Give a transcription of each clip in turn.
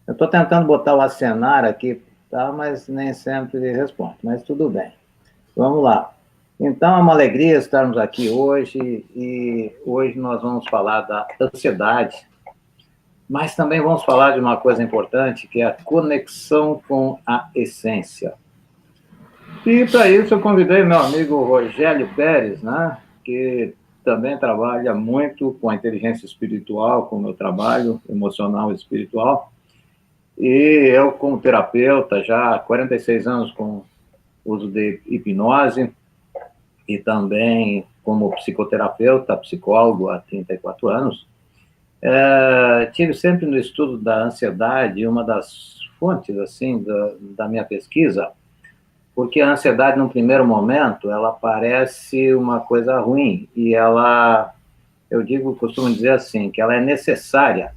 Eu estou tentando botar o acenar aqui, tá? Mas nem sempre responde, mas tudo bem. Vamos lá. Então, é uma alegria estarmos aqui hoje, e hoje nós vamos falar da ansiedade, mas também vamos falar de uma coisa importante, que é a conexão com a essência. E para isso eu convidei meu amigo Rogério Pérez, né, que também trabalha muito com a inteligência espiritual, com o meu trabalho emocional e espiritual. E eu, como terapeuta, já há 46 anos com uso de hipnose, e também como psicoterapeuta, psicólogo há 34 anos, tive sempre no estudo da ansiedade uma das fontes assim da minha pesquisa, porque a ansiedade, num primeiro momento, ela parece uma coisa ruim, e ela, eu digo, costumo dizer assim, que ela é necessária,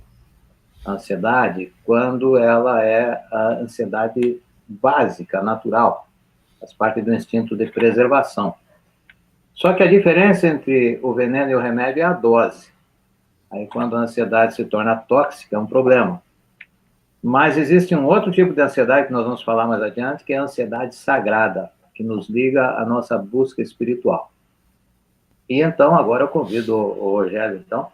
a ansiedade, quando ela é a ansiedade básica, natural, faz parte do instinto de preservação. Só que a diferença entre o veneno e o remédio é a dose. Aí, quando a ansiedade se torna tóxica, é um problema. Mas existe um outro tipo de ansiedade que nós vamos falar mais adiante, que é a ansiedade sagrada, que nos liga à nossa busca espiritual. E então, agora eu convido o Rogério, então,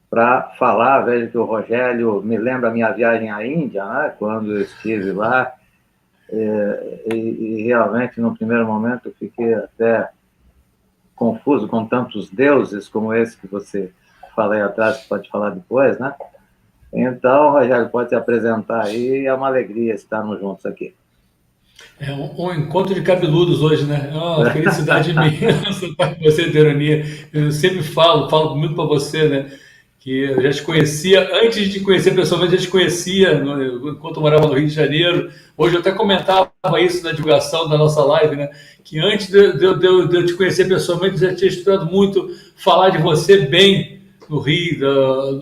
para falar. Vejo que o Rogério me lembra a minha viagem à Índia, né, quando eu estive lá, e realmente, no primeiro momento, eu fiquei até confuso com tantos deuses como esse que você falei atrás, que pode falar depois, né? Então, Rogério, pode se apresentar aí, é uma alegria estarmos juntos aqui. É um encontro de cabeludos hoje, né? É uma felicidade imensa estar com você, Terania. Eu sempre falo muito para você, né? Que eu já te conhecia, antes de te conhecer pessoalmente, já te conhecia enquanto eu morava no Rio de Janeiro. Hoje eu até comentava isso na divulgação da nossa live, né? Que antes de eu te conhecer pessoalmente, eu já tinha estudado muito falar de você bem no Rio,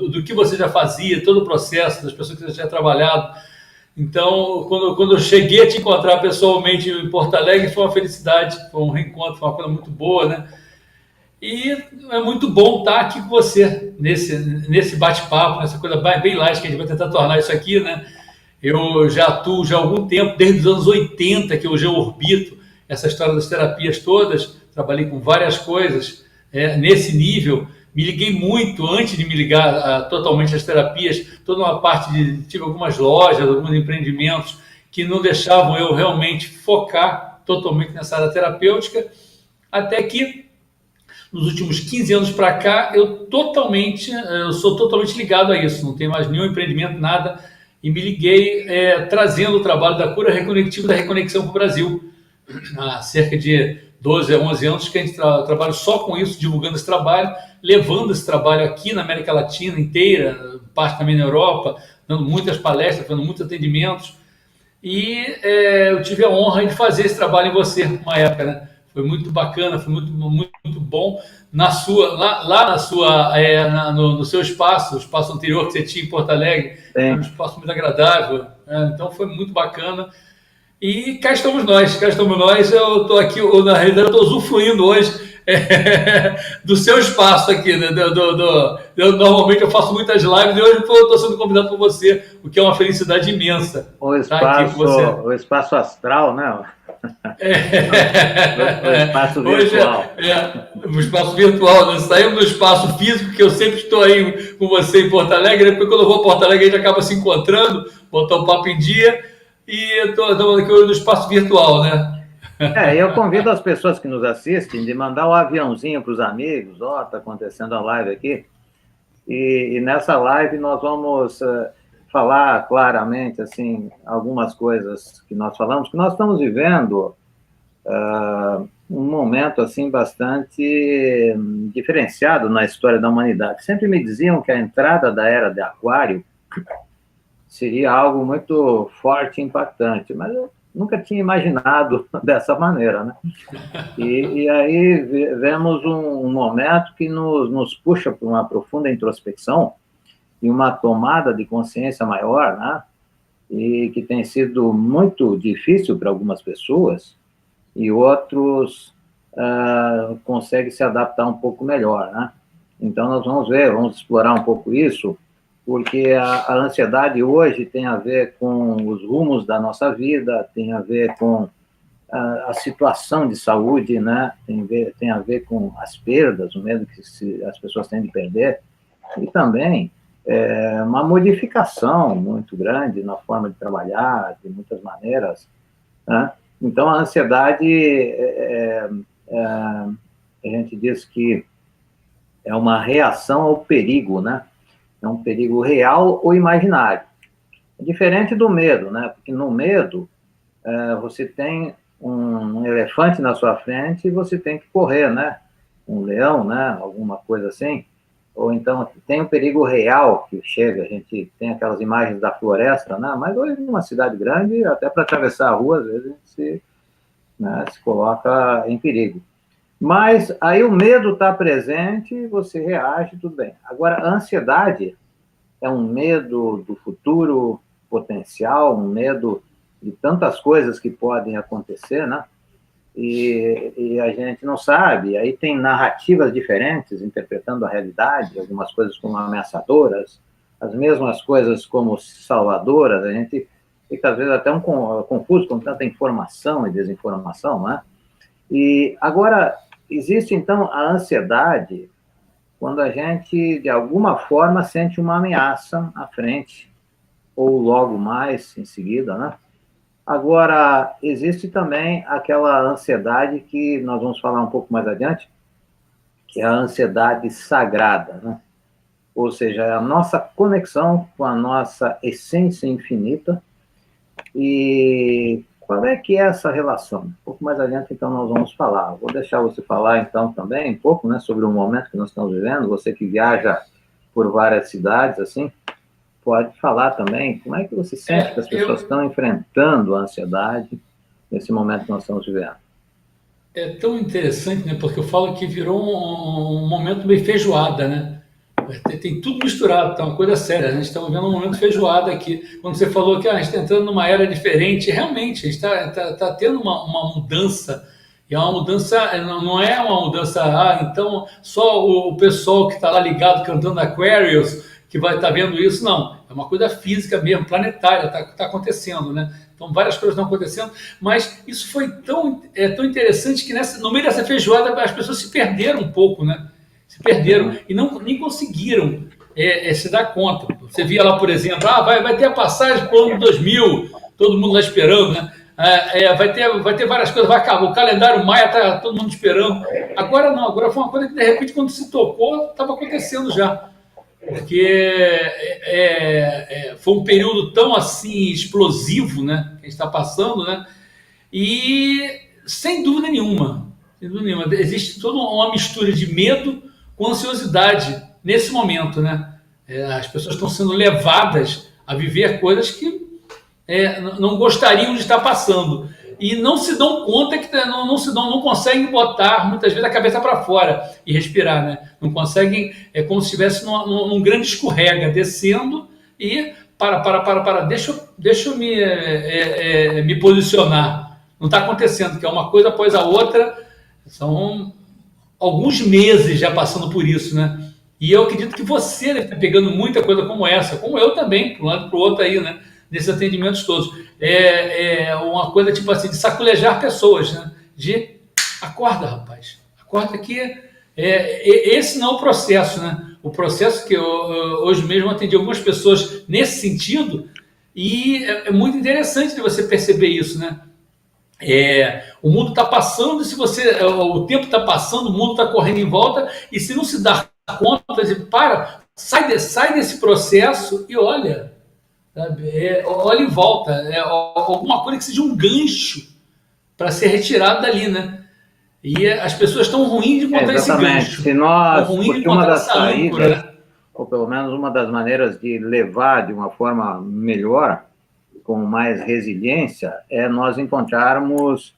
do que você já fazia, todo o processo, das pessoas que você já tinha trabalhado. Então, quando eu cheguei a te encontrar pessoalmente em Porto Alegre, foi uma felicidade, foi um reencontro, foi uma coisa muito boa, né? E é muito bom estar aqui com você, nesse bate-papo, nessa coisa bem light, que a gente vai tentar tornar isso aqui, né? Eu já atuo já há algum tempo, desde os anos 80, que eu já orbito essa história das terapias todas, trabalhei com várias coisas nesse nível, me liguei muito antes de me ligar totalmente às terapias, toda uma parte de, tive algumas lojas, alguns empreendimentos que não deixavam eu realmente focar totalmente nessa área terapêutica, até que nos últimos 15 anos para cá, eu sou totalmente ligado a isso, não tenho mais nenhum empreendimento, nada, e me liguei trazendo o trabalho da cura reconectiva, da reconexão para o Brasil. Há cerca de 12 a 11 anos que a gente trabalha só com isso, divulgando esse trabalho, levando esse trabalho aqui na América Latina inteira, parte também na Europa, dando muitas palestras, fazendo muitos atendimentos, e eu tive a honra de fazer esse trabalho em você, uma época, né? Foi muito bacana, foi muito bom. Lá na sua, no seu espaço, o espaço anterior que você tinha em Porto Alegre, era um Sim. espaço muito agradável, né? Então foi muito bacana. E cá estamos nós, cá estamos nós. Eu estou aqui, na realidade, eu estou usufruindo hoje do seu espaço aqui. Né? Normalmente eu faço muitas lives e hoje eu estou sendo convidado por você, o que é uma felicidade imensa estar aqui com você. O espaço astral, né? O espaço Hoje virtual. o espaço virtual, nós saímos do espaço físico, que eu sempre estou aí com você em Porto Alegre, porque quando eu vou a Porto Alegre a gente acaba se encontrando, botar o papo em dia, e estou aqui hoje no espaço virtual, né? Eu convido as pessoas que nos assistem de mandar um aviãozinho para os amigos. Ó, está acontecendo a live aqui. E nessa live nós vamos falar claramente assim algumas coisas que nós falamos, que nós estamos vivendo um momento assim bastante diferenciado na história da humanidade. Sempre me diziam que a entrada da era de Aquário seria algo muito forte e impactante, mas eu nunca tinha imaginado dessa maneira, né? E aí vemos um momento que nos puxa para uma profunda introspecção e uma tomada de consciência maior, né? E que tem sido muito difícil para algumas pessoas, e outros conseguem se adaptar um pouco melhor, né? Então nós vamos ver, vamos explorar um pouco isso, porque a ansiedade hoje tem a ver com os rumos da nossa vida, tem a ver com a situação de saúde, né? Tem a ver com as perdas, o medo que as pessoas têm de perder, e também uma modificação muito grande na forma de trabalhar, de muitas maneiras, né? Então, a ansiedade, a gente diz que é uma reação ao perigo, né? É um perigo real ou imaginário. É diferente do medo, né? Porque no medo, você tem um elefante na sua frente e você tem que correr, né? Um leão, né? Alguma coisa assim. Ou então tem um perigo real que chega, a gente tem aquelas imagens da floresta, né? Mas hoje, numa cidade grande, até para atravessar a rua, às vezes a gente se coloca em perigo. Mas aí o medo está presente, você reage, tudo bem. Agora, a ansiedade é um medo do futuro potencial, um medo de tantas coisas que podem acontecer, né? E a gente não sabe. Aí tem narrativas diferentes interpretando a realidade, algumas coisas como ameaçadoras, as mesmas coisas como salvadoras. A gente fica, às vezes, até confuso com tanta informação e desinformação, né? E agora, existe, então, a ansiedade quando a gente, de alguma forma, sente uma ameaça à frente, ou logo mais em seguida, né? Agora, existe também aquela ansiedade que nós vamos falar um pouco mais adiante, que é a ansiedade sagrada, né? Ou seja, é a nossa conexão com a nossa essência infinita. E qual é que é essa relação? Um pouco mais adiante, então, nós vamos falar. Vou deixar você falar, então, também um pouco, né, sobre o momento que nós estamos vivendo. Você que viaja por várias cidades, assim, pode falar também como é que você sente que as pessoas estão enfrentando a ansiedade nesse momento que nós estamos vivendo. É tão interessante, né? Porque eu falo que virou um momento meio feijoada, né? Tem tudo misturado, tá uma coisa séria. A gente está vivendo um momento feijoada aqui. Quando você falou que a gente está entrando numa era diferente, realmente, a gente está tendo uma mudança. E é uma mudança, não é uma mudança, então só o pessoal que está lá ligado cantando Aquarius que vai estar vendo isso, não. É uma coisa física mesmo, planetária, está acontecendo, né? Então, várias coisas estão acontecendo, mas isso foi tão interessante que no meio dessa feijoada as pessoas se perderam um pouco, né? Se perderam e nem conseguiram se dar conta. Você via lá, por exemplo, vai ter a passagem para o ano 2000, todo mundo lá esperando, né? Vai ter várias coisas, vai acabar, o calendário maia está todo mundo esperando. Agora não, agora foi uma coisa que de repente quando se tocou, estava acontecendo já. Porque foi um período tão assim explosivo, né, que a gente está passando, né, e sem dúvida nenhuma, existe toda uma mistura de medo com ansiosidade nesse momento, né? As pessoas estão sendo levadas a viver coisas que não gostariam de estar passando e não se dão conta que não conseguem botar muitas vezes a cabeça para fora e respirar, né? Não conseguem, é como se estivesse num grande escorrega descendo e deixa eu me posicionar. Não está acontecendo, que é uma coisa após a outra. São alguns meses já passando por isso, né? E eu acredito que você deve estar pegando muita coisa como essa, como eu também, para um lado e para o outro aí, né? Nesses atendimentos todos. É uma coisa tipo assim, de saculejar pessoas, né? De acorda, rapaz. Acorda que esse não é o processo, né? O processo que eu hoje mesmo atendi algumas pessoas nesse sentido e é muito interessante de você perceber isso, né? O mundo está passando, e se o tempo está passando, o mundo está correndo em volta, e se não se dá conta, sai desse processo e olha, sabe? Olha em volta, alguma coisa que seja um gancho para ser retirado dali, né? E as pessoas estão ruins de encontrar esse gancho. Porque uma das saídas, âncora, ou pelo menos uma das maneiras de levar de uma forma melhor, com mais resiliência, é nós encontrarmos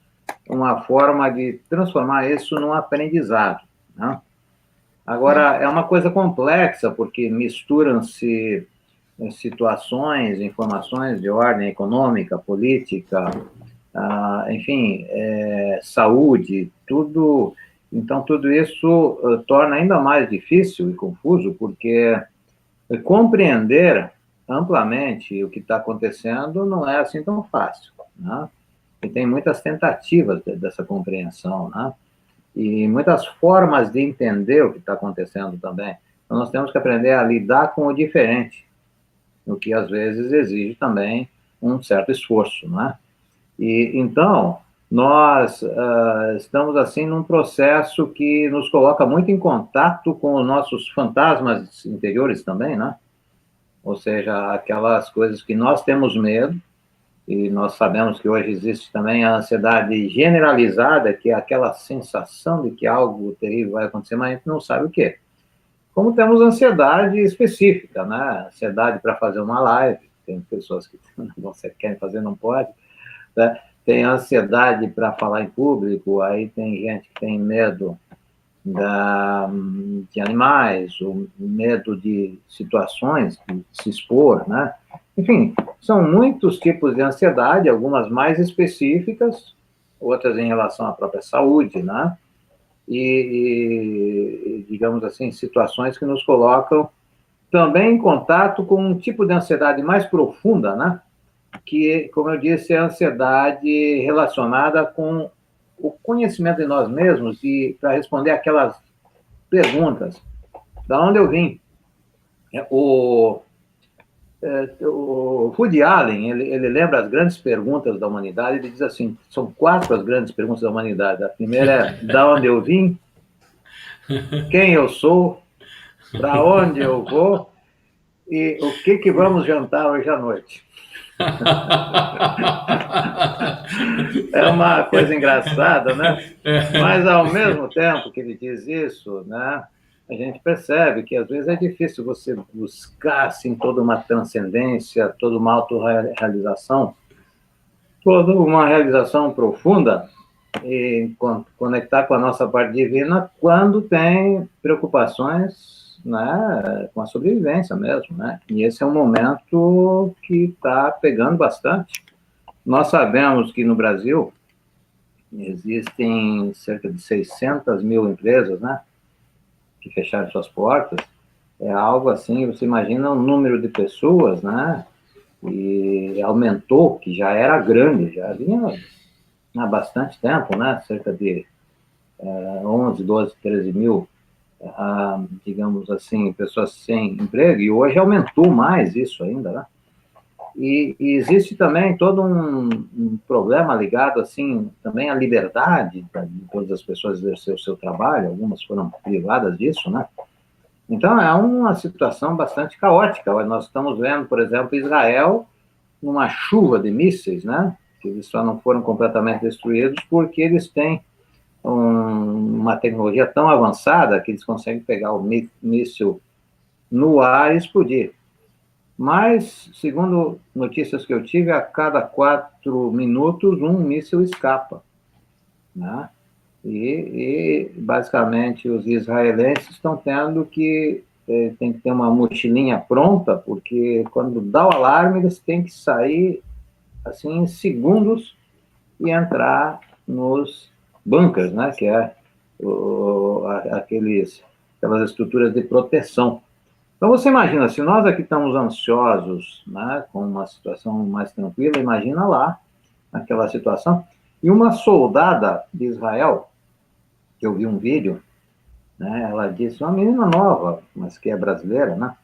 uma forma de transformar isso num aprendizado, né? Agora, é uma coisa complexa, porque misturam-se situações, informações de ordem econômica, política, enfim, saúde, tudo. Então, tudo isso torna ainda mais difícil e confuso, porque compreender amplamente o que está acontecendo não é assim tão fácil, né? E tem muitas tentativas dessa compreensão, né? E muitas formas de entender o que está acontecendo também. Então, nós temos que aprender a lidar com o diferente, o que às vezes exige também um certo esforço, né? E então nós estamos assim num processo que nos coloca muito em contato com os nossos fantasmas interiores também, né? Ou seja, aquelas coisas que nós temos medo, e nós sabemos que hoje existe também a ansiedade generalizada, que é aquela sensação de que algo terrível vai acontecer, mas a gente não sabe o que. Como temos ansiedade específica, né? Ansiedade para fazer uma live, tem pessoas que você querem fazer, não pode, né? Tem ansiedade para falar em público, aí tem gente que tem medo de animais, o medo de situações, de se expor, né? Enfim, são muitos tipos de ansiedade, algumas mais específicas, outras em relação à própria saúde, né? Digamos assim, situações que nos colocam também em contato com um tipo de ansiedade mais profunda, né? Que, como eu disse, é a ansiedade relacionada com o conhecimento de nós mesmos e para responder aquelas perguntas. Da onde eu vim? O Woody Allen, ele lembra as grandes perguntas da humanidade, ele diz assim, são 4 as grandes perguntas da humanidade. A primeira é, da onde eu vim? Quem eu sou? Para onde eu vou? E o que vamos jantar hoje à noite? É uma coisa engraçada, né? Mas, ao mesmo tempo que ele diz isso, né, a gente percebe que, às vezes, é difícil você buscar assim, toda uma transcendência, toda uma autorrealização, toda uma realização profunda e conectar com a nossa parte divina quando tem preocupações, né, com a sobrevivência mesmo, né? E esse é um momento que está pegando bastante. Nós sabemos que no Brasil existem cerca de 600 mil empresas, né, que fecharam suas portas. É algo assim, você imagina o número de pessoas, né, e aumentou, que já era grande, já vinha há bastante tempo, né, cerca de 11, 12, 13 mil, digamos assim, pessoas sem emprego, e hoje aumentou mais isso ainda, né? E existe também todo um problema ligado, assim, também à liberdade de todas as pessoas exercer o seu trabalho, algumas foram privadas disso, né? Então, é uma situação bastante caótica. Nós estamos vendo, por exemplo, Israel numa chuva de mísseis, né? Que eles só não foram completamente destruídos porque eles têm uma tecnologia tão avançada que eles conseguem pegar o míssil no ar e explodir. Mas, segundo notícias que eu tive, a cada 4 minutos um míssil escapa, né? Basicamente, os israelenses estão tendo que tem que ter uma mochilinha pronta, porque quando dá o alarme, eles têm que sair assim em segundos e entrar nos bunkers, né? Que é aquelas estruturas de proteção. Então, você imagina, se nós aqui estamos ansiosos, né, com uma situação mais tranquila, imagina lá, aquela situação. E uma soldada de Israel, que eu vi um vídeo, né, ela disse, uma menina nova, mas que é brasileira, né,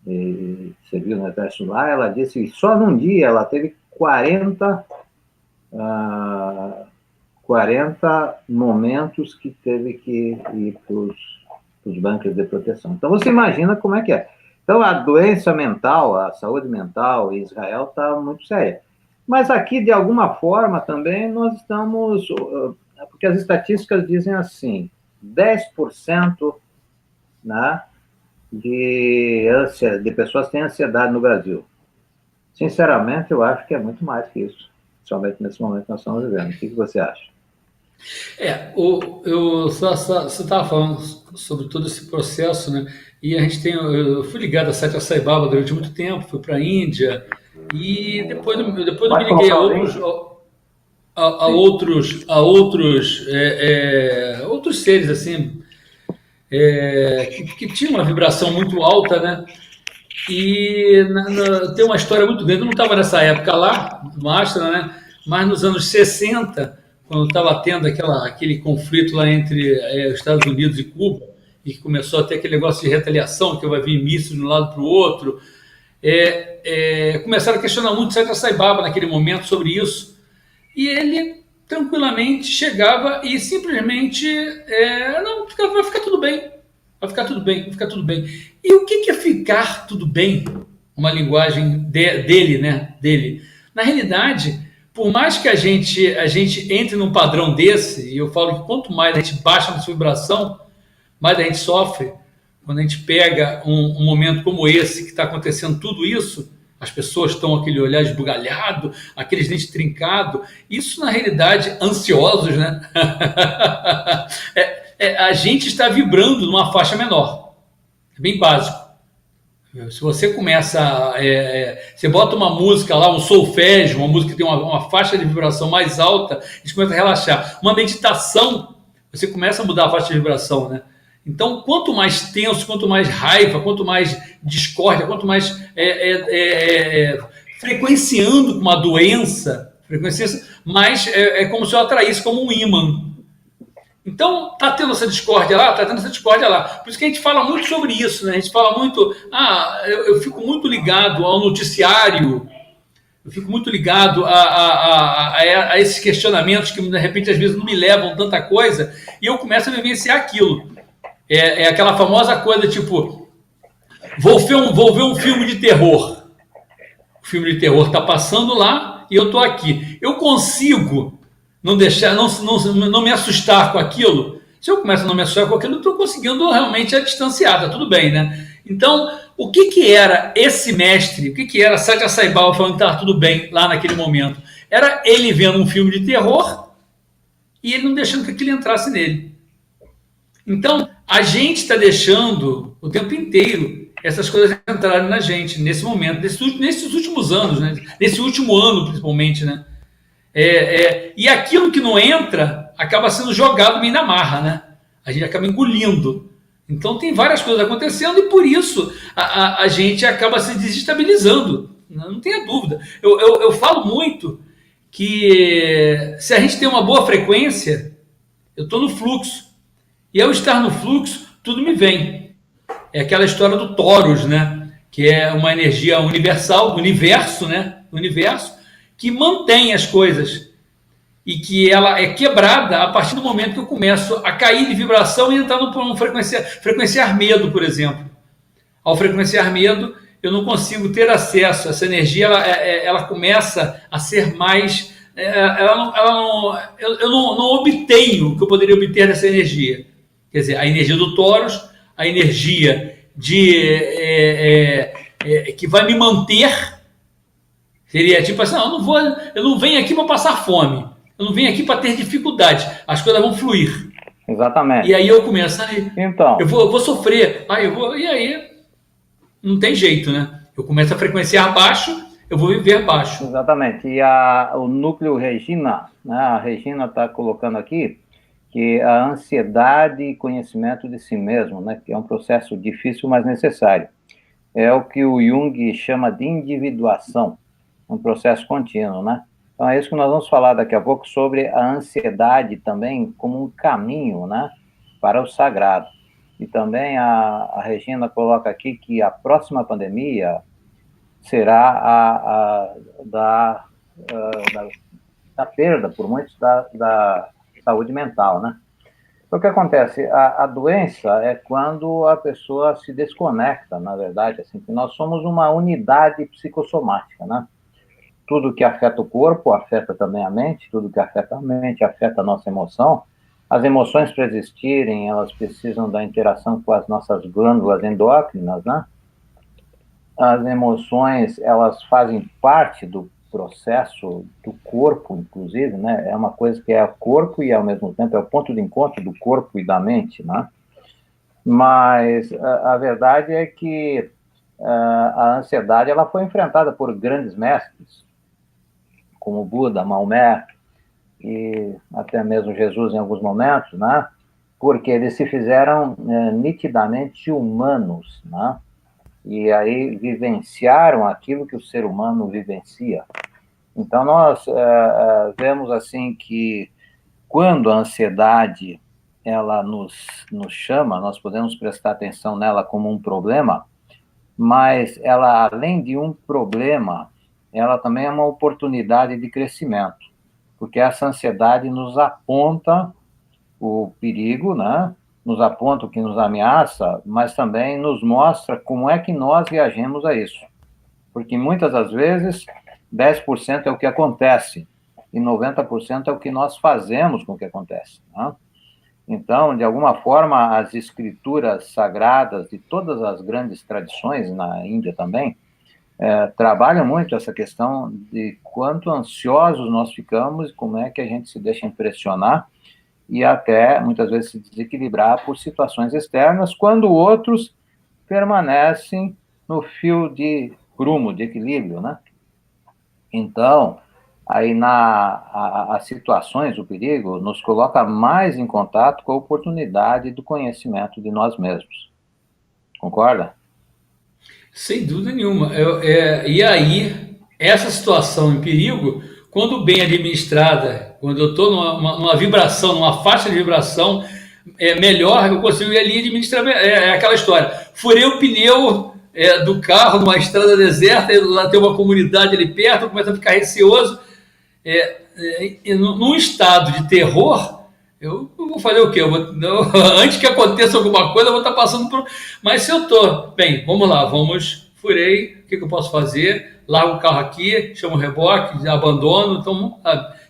e serviu no exército lá, ela disse que só num dia ela teve 40 momentos que teve que ir para os bunkers de proteção. Então, você imagina como é que é. Então, a doença mental, a saúde mental em Israel está muito séria. Mas aqui, de alguma forma, também nós estamos... Porque as estatísticas dizem assim, 10%, né, de pessoas têm ansiedade no Brasil. Sinceramente, eu acho que é muito mais que isso, principalmente nesse momento que nós estamos vivendo. O que você acha? Você estava falando sobre todo esse processo, né? E a gente tem, eu fui ligado a Satya Sai Baba durante muito tempo, fui para a Índia e depois eu me liguei a outros seres assim que tinham uma vibração muito alta, né? E tem uma história muito grande. Eu não estava nessa época lá, no Astra, né? Mas nos anos 60, quando estava tendo aquele conflito lá entre os Estados Unidos e Cuba, e que começou a ter aquele negócio de retaliação, que vai vir mísseis de um lado para o outro, começaram a questionar muito Sérgio Saibaba naquele momento sobre isso. E ele tranquilamente chegava e simplesmente não, vai ficar tudo bem, vai ficar tudo bem, vai ficar tudo bem. E o que é ficar tudo bem? Uma linguagem dele, né? Dele. Na realidade, por mais que a gente entre num padrão desse, e eu falo que quanto mais a gente baixa nossa vibração, mais a gente sofre. Quando a gente pega um momento como esse, que está acontecendo tudo isso, as pessoas estão com aquele olhar esbugalhado, aqueles dentes trincados, isso na realidade, ansiosos, né? A gente está vibrando numa faixa menor. É bem básico. Se você começa, você bota uma música lá, um solfégio, uma música que tem uma faixa de vibração mais alta, a gente começa a relaxar. Uma meditação, você começa a mudar a faixa de vibração, né? Então, quanto mais tenso, quanto mais raiva, quanto mais discórdia, quanto mais frequenciando com uma doença, mais é como se eu atraísse como um imã. Então, tá tendo essa discórdia lá, tá tendo essa discórdia lá. Por isso que a gente fala muito sobre isso, né? A gente fala muito, eu fico muito ligado ao noticiário, eu fico muito ligado a esses questionamentos que, de repente, às vezes não me levam tanta coisa, e eu começo a vivenciar aquilo. É aquela famosa coisa, tipo, vou ver um filme de terror. O filme de terror tá passando lá e eu tô aqui. Eu consigo não deixar, não me assustar com aquilo. Se eu começo a não me assustar com aquilo, eu estou conseguindo realmente a distanciar, tá tudo bem, né? Então, o que era esse mestre, o que era Satya Sai Baba falando que estava tudo bem lá naquele momento? Era ele vendo um filme de terror e ele não deixando que aquilo entrasse nele. Então, a gente está deixando o tempo inteiro essas coisas entrarem na gente, nesse momento, nesses últimos anos, né? Nesse último ano, principalmente, né? E aquilo que não entra acaba sendo jogado meio na marra, né? A gente acaba engolindo. Então tem várias coisas acontecendo e por isso a gente acaba se desestabilizando. Não tenha dúvida. Eu falo muito que se a gente tem uma boa frequência, eu estou no fluxo. E ao estar no fluxo, tudo me vem. É aquela história do Taurus, né? Que é uma energia universal, do universo, né? Do universo, que mantém as coisas e que ela é quebrada a partir do momento que eu começo a cair de vibração e entrar no frequenciar medo, por exemplo. Ao frequenciar medo, eu não consigo ter acesso. Essa energia ela começa a ser mais... eu não obtenho o que eu poderia obter dessa energia. Quer dizer, a energia do Taurus, a energia que vai me manter. Seria tipo assim, eu não venho aqui para passar fome. Eu não venho aqui para ter dificuldade. As coisas vão fluir. Exatamente. E aí eu começo, então, eu vou sofrer. E aí não tem jeito, né? Eu começo a frequenciar baixo, eu vou viver baixo. Exatamente. E o núcleo Regina, né? A Regina está colocando aqui que a ansiedade e conhecimento de si mesmo, né? Que é um processo difícil, mas necessário. É o que o Jung chama de individuação. Um processo contínuo, né? Então é isso que nós vamos falar daqui a pouco sobre a ansiedade também como um caminho, né, para o sagrado. E também a Regina coloca aqui que a próxima pandemia será da perda por muitos da saúde mental, né? O que acontece? A doença é quando a pessoa se desconecta, na verdade, assim, que nós somos uma unidade psicossomática, né? Tudo que afeta o corpo afeta também a mente, tudo que afeta a mente afeta a nossa emoção. As emoções, para existirem, elas precisam da interação com as nossas glândulas endócrinas, né? As emoções, elas fazem parte do processo do corpo, inclusive, né? É uma coisa que é o corpo e, ao mesmo tempo, é o ponto de encontro do corpo e da mente, né? Mas a verdade é que a ansiedade ela foi enfrentada por grandes mestres, como Buda, Maomé e até mesmo Jesus em alguns momentos, porque eles se fizeram nitidamente humanos, e aí vivenciaram aquilo que o ser humano vivencia. Então, nós vemos assim que quando a ansiedade ela nos chama, nós podemos prestar atenção nela como um problema, mas ela, além de um problema, ela também é uma oportunidade de crescimento, porque essa ansiedade nos aponta o perigo, né? Nos aponta o que nos ameaça, mas também nos mostra como é que nós reagimos a isso. Porque muitas das vezes, 10% é o que acontece e 90% é o que nós fazemos com o que acontece. Né? Então, de alguma forma, as escrituras sagradas de todas as grandes tradições, na Índia também, trabalham muito essa questão de quanto ansiosos nós ficamos e como é que a gente se deixa impressionar e até, muitas vezes, se desequilibrar por situações externas, quando outros permanecem no fio de prumo, de equilíbrio, né? Então, aí as situações, o perigo, nos coloca mais em contato com a oportunidade do conhecimento de nós mesmos. Concorda? Sem dúvida nenhuma. E aí, essa situação em perigo, quando bem administrada, quando eu estou numa vibração, numa faixa de vibração melhor, eu consigo ir ali administrar. É aquela história. Furei o pneu do carro numa estrada deserta, lá tem uma comunidade ali perto, começa a ficar receoso. Num estado de terror, eu vou fazer o quê? Antes que aconteça alguma coisa, eu vou estar passando por. Mas se eu estou. Bem, vamos lá, furei, o que eu posso fazer? Largo o carro aqui, chamo o reboque, abandono. Então,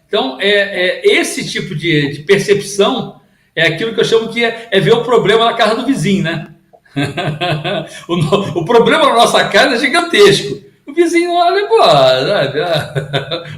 então esse tipo de percepção é aquilo que eu chamo que é ver o problema na casa do vizinho, né? O problema na nossa casa é gigantesco. O vizinho olha, pô,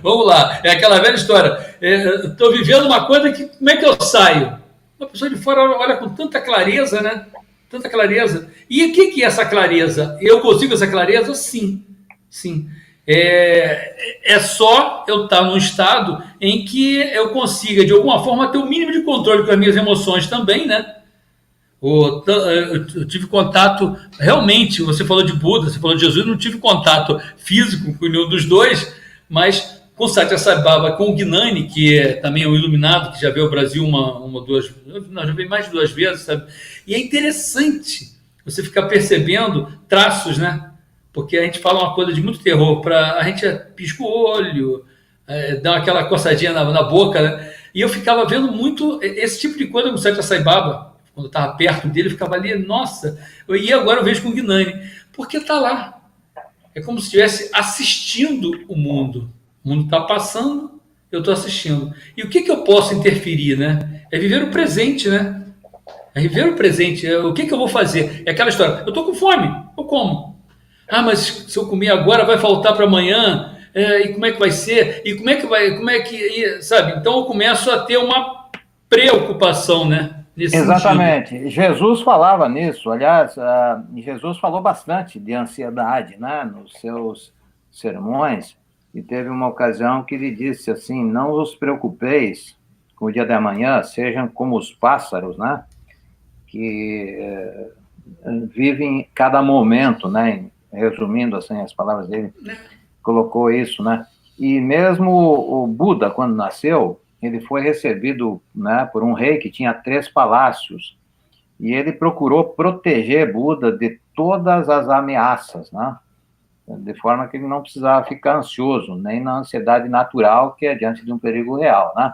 vamos lá, é aquela velha história. Estou vivendo uma coisa que, como é que eu saio? Uma pessoa de fora olha com tanta clareza, né? Tanta clareza. E o que é essa clareza? Eu consigo essa clareza? Sim, sim. É só eu estar num estado em que eu consiga, de alguma forma, ter o mínimo de controle com as minhas emoções também, né? Eu tive contato, realmente, você falou de Buda, você falou de Jesus, não tive contato físico com nenhum dos dois, mas com Satya Sai Baba, com o Gnani, que também é um iluminado, que já veio ao Brasil duas, não, já veio mais de 2 vezes, sabe? E é interessante você ficar percebendo traços, né? Porque a gente fala uma coisa de muito terror, a gente pisca o olho, dá aquela coçadinha na boca, né? E eu ficava vendo muito esse tipo de coisa com o Satya Sai Baba, quando eu estava perto dele, eu ficava ali, nossa, e agora eu vejo com o Gnani, porque está lá. É como se estivesse assistindo o mundo. O mundo está passando, eu estou assistindo. E o que eu posso interferir, né? É viver o presente, né? É viver o presente. O que eu vou fazer? É aquela história, eu estou com fome, eu como. Ah, mas se eu comer agora, vai faltar para amanhã, e como é que vai ser? E sabe? Então eu começo a ter uma preocupação, né? Nesse Exatamente. sentido. Jesus falava nisso. Aliás, Jesus falou bastante de ansiedade, né, nos seus sermões. E teve uma ocasião que ele disse assim: não vos preocupeis com o dia de amanhã, sejam como os pássaros, né, que vivem cada momento, né. Resumindo assim as palavras dele, colocou isso, né. E mesmo o Buda, quando nasceu, ele foi recebido, né, por um rei que tinha 3 palácios, e ele procurou proteger Buda de todas as ameaças, né, de forma que ele não precisava ficar ansioso, nem na ansiedade natural, que é diante de um perigo real, né.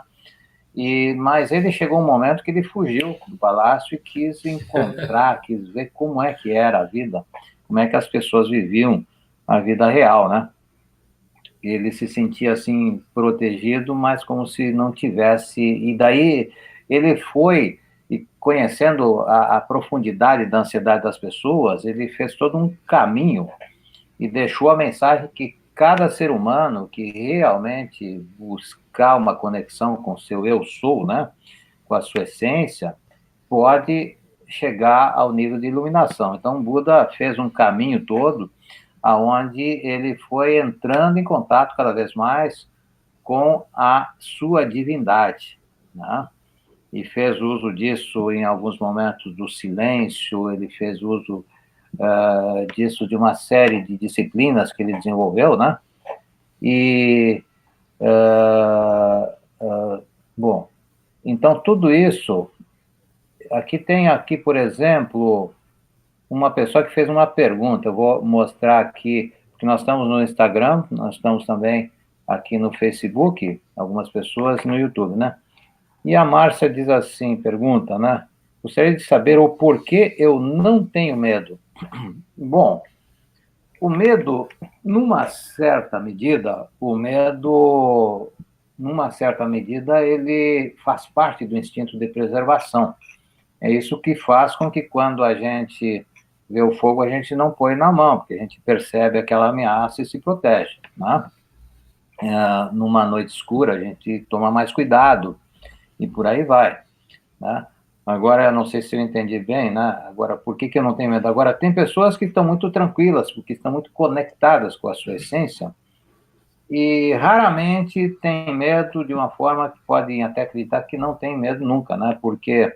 Mas ele chegou um momento que ele fugiu do palácio e quis encontrar, quis ver como é que era a vida, como é que as pessoas viviam a vida real, né. Ele se sentia assim protegido, mas como se não tivesse. E daí ele foi, e conhecendo a profundidade da ansiedade das pessoas, ele fez todo um caminho e deixou a mensagem que cada ser humano que realmente buscar uma conexão com o seu eu sou, né, com a sua essência, pode chegar ao nível de iluminação. Então, Buda fez um caminho todo aonde ele foi entrando em contato cada vez mais com a sua divindade, né? E fez uso disso em alguns momentos do silêncio, ele fez uso disso, de uma série de disciplinas que ele desenvolveu, né? E, bom, então tudo isso, aqui, por exemplo, uma pessoa que fez uma pergunta, eu vou mostrar aqui, porque nós estamos no Instagram, nós estamos também aqui no Facebook, algumas pessoas no YouTube, né? E a Márcia diz assim, pergunta, né? Gostaria de saber o porquê eu não tenho medo. Bom, o medo, numa certa medida, ele faz parte do instinto de preservação. É isso que faz com que quando a gente vê o fogo, a gente não põe na mão, porque a gente percebe aquela ameaça e se protege, né? Numa noite escura, a gente toma mais cuidado, e por aí vai, né? Agora, eu não sei se eu entendi bem, né? Agora, por que eu não tenho medo? Agora, tem pessoas que estão muito tranquilas, porque estão muito conectadas com a sua essência, e raramente têm medo de uma forma que podem até acreditar que não tem medo nunca, né? Porque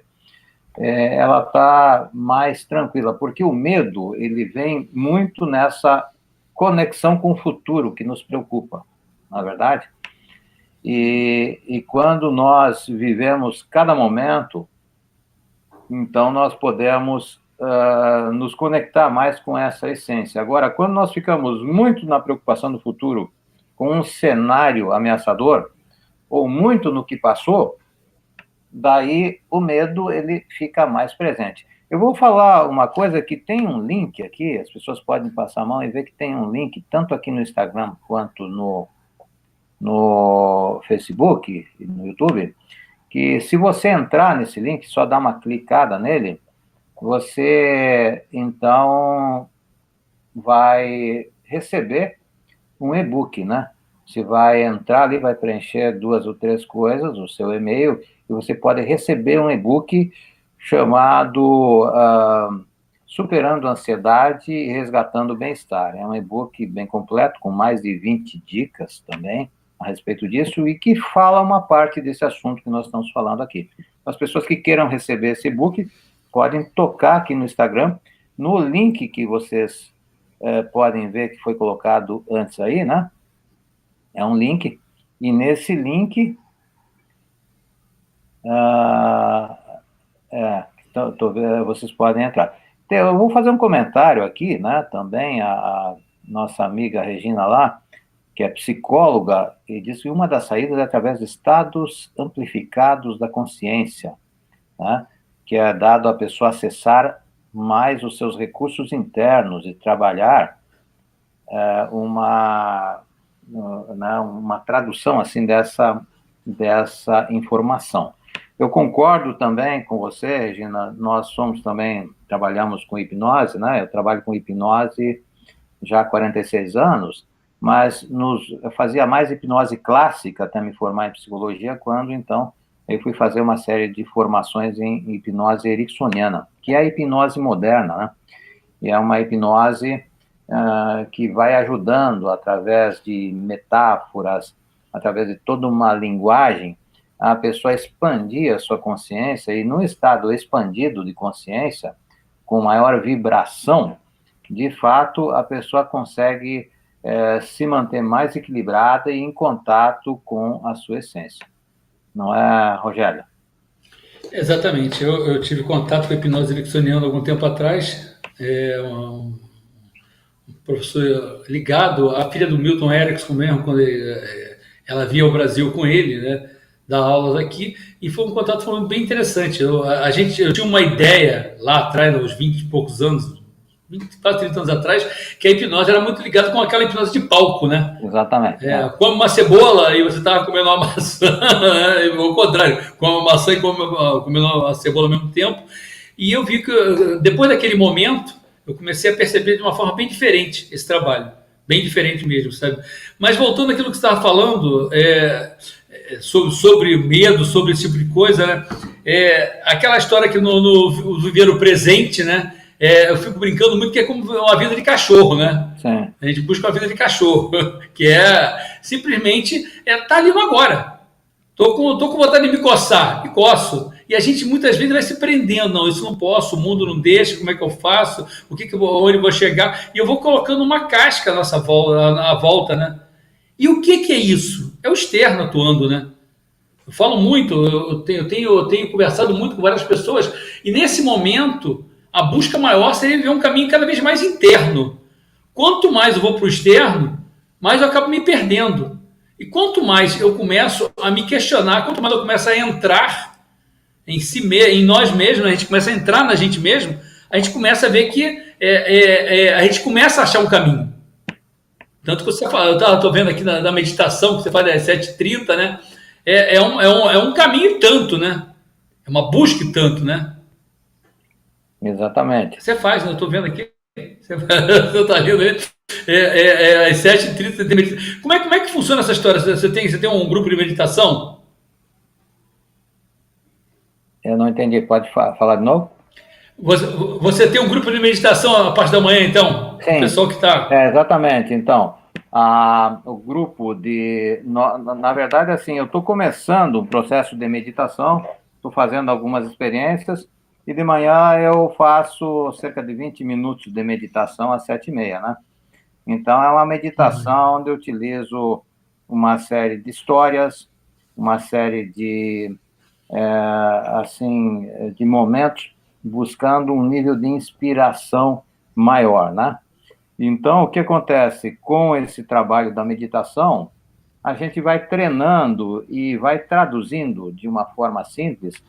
ela está mais tranquila, porque o medo, ele vem muito nessa conexão com o futuro que nos preocupa, na verdade. E quando nós vivemos cada momento, então nós podemos nos conectar mais com essa essência. Agora, quando nós ficamos muito na preocupação do futuro, com um cenário ameaçador, ou muito no que passou, daí o medo ele fica mais presente. Eu vou falar uma coisa que tem um link aqui, as pessoas podem passar a mão e ver que tem um link, tanto aqui no Instagram quanto no Facebook e no YouTube, que se você entrar nesse link, só dar uma clicada nele, você, então, vai receber um e-book, né? Você vai entrar ali, vai preencher 2 ou 3 coisas, o seu e-mail, e você pode receber um e-book chamado Superando a Ansiedade e Resgatando o Bem-Estar. É um e-book bem completo, com mais de 20 dicas também a respeito disso, e que fala uma parte desse assunto que nós estamos falando aqui. As pessoas que queiram receber esse e-book podem tocar aqui no Instagram, no link que vocês podem ver que foi colocado antes aí, né? É um link, e nesse link, vocês podem entrar. Então, eu vou fazer um comentário aqui, né? Também a nossa amiga Regina lá, que é psicóloga, e diz que uma das saídas é através de estados amplificados da consciência, né? Que é dado a pessoa acessar mais os seus recursos internos e trabalhar uma tradução assim dessa informação. Eu concordo também com você, Regina, nós trabalhamos com hipnose, né? Eu trabalho com hipnose já há 46 anos, mas eu fazia mais hipnose clássica até me formar em psicologia, quando, então, eu fui fazer uma série de formações em hipnose ericksoniana, que é a hipnose moderna, né? E é uma hipnose que vai ajudando, através de metáforas, através de toda uma linguagem, a pessoa expandir a sua consciência, e no estado expandido de consciência, com maior vibração, de fato, a pessoa consegue se manter mais equilibrada e em contato com a sua essência. Não é, Rogério? Exatamente. Eu tive contato com a hipnose ericksoniana algum tempo atrás. Um professor ligado à filha do Milton Erickson mesmo, quando ela via o Brasil com ele, né, dar aulas aqui, e foi um contato bem interessante. Eu tinha uma ideia lá atrás, uns 20 e poucos anos, 20, quase 30 anos atrás, que a hipnose era muito ligada com aquela hipnose de palco, né? Exatamente. Come uma cebola e você estava comendo uma maçã, ao contrário, come uma maçã e comendo uma cebola ao mesmo tempo. E eu vi que, depois daquele momento, eu comecei a perceber de uma forma bem diferente esse trabalho. Bem diferente mesmo, sabe? Mas voltando àquilo que você estava falando, sobre medo, sobre esse tipo de coisa, né? Aquela história que no viver o presente, né? Eu fico brincando muito que é como uma vida de cachorro, né? Sim. A gente busca uma vida de cachorro, que simplesmente tá ali no agora. Tô com vontade de me coçar, me coço. E a gente muitas vezes vai se prendendo, não, isso não posso, o mundo não deixa, como é que eu faço, onde eu vou chegar? E eu vou colocando uma casca à volta, né? E o que é isso? É o externo atuando, né? Eu falo muito, eu tenho conversado muito com várias pessoas, e nesse momento, a busca maior seria ver um caminho cada vez mais interno. Quanto mais eu vou para o externo, mais eu acabo me perdendo. E quanto mais eu começo a me questionar, quanto mais eu começo a entrar em nós mesmos, a gente começa a entrar na gente mesmo, a gente começa a ver que a gente começa a achar um caminho. Tanto que você fala, eu estou vendo aqui na meditação que você faz às 7h30, né? É um caminho tanto, né? É uma busca e tanto, né? Exatamente. Você faz, né? Eu estou vendo aqui. Você está vendo aí? Às 7h30 você tem meditação. Como é que funciona essa história? Você tem um grupo de meditação? Eu não entendi. Pode falar de novo? Você tem um grupo de meditação a parte da manhã, então? O Sim, pessoal que está. exatamente. Então, o grupo na verdade, assim, eu estou começando um processo de meditação, estou fazendo algumas experiências, e de manhã eu faço cerca de 20 minutos de meditação às 7h30, né? Então, é uma meditação onde eu utilizo uma série de histórias, uma série de momentos, buscando um nível de inspiração maior, né? Então, o que acontece com esse trabalho da meditação? A gente vai treinando e vai traduzindo de uma forma simples,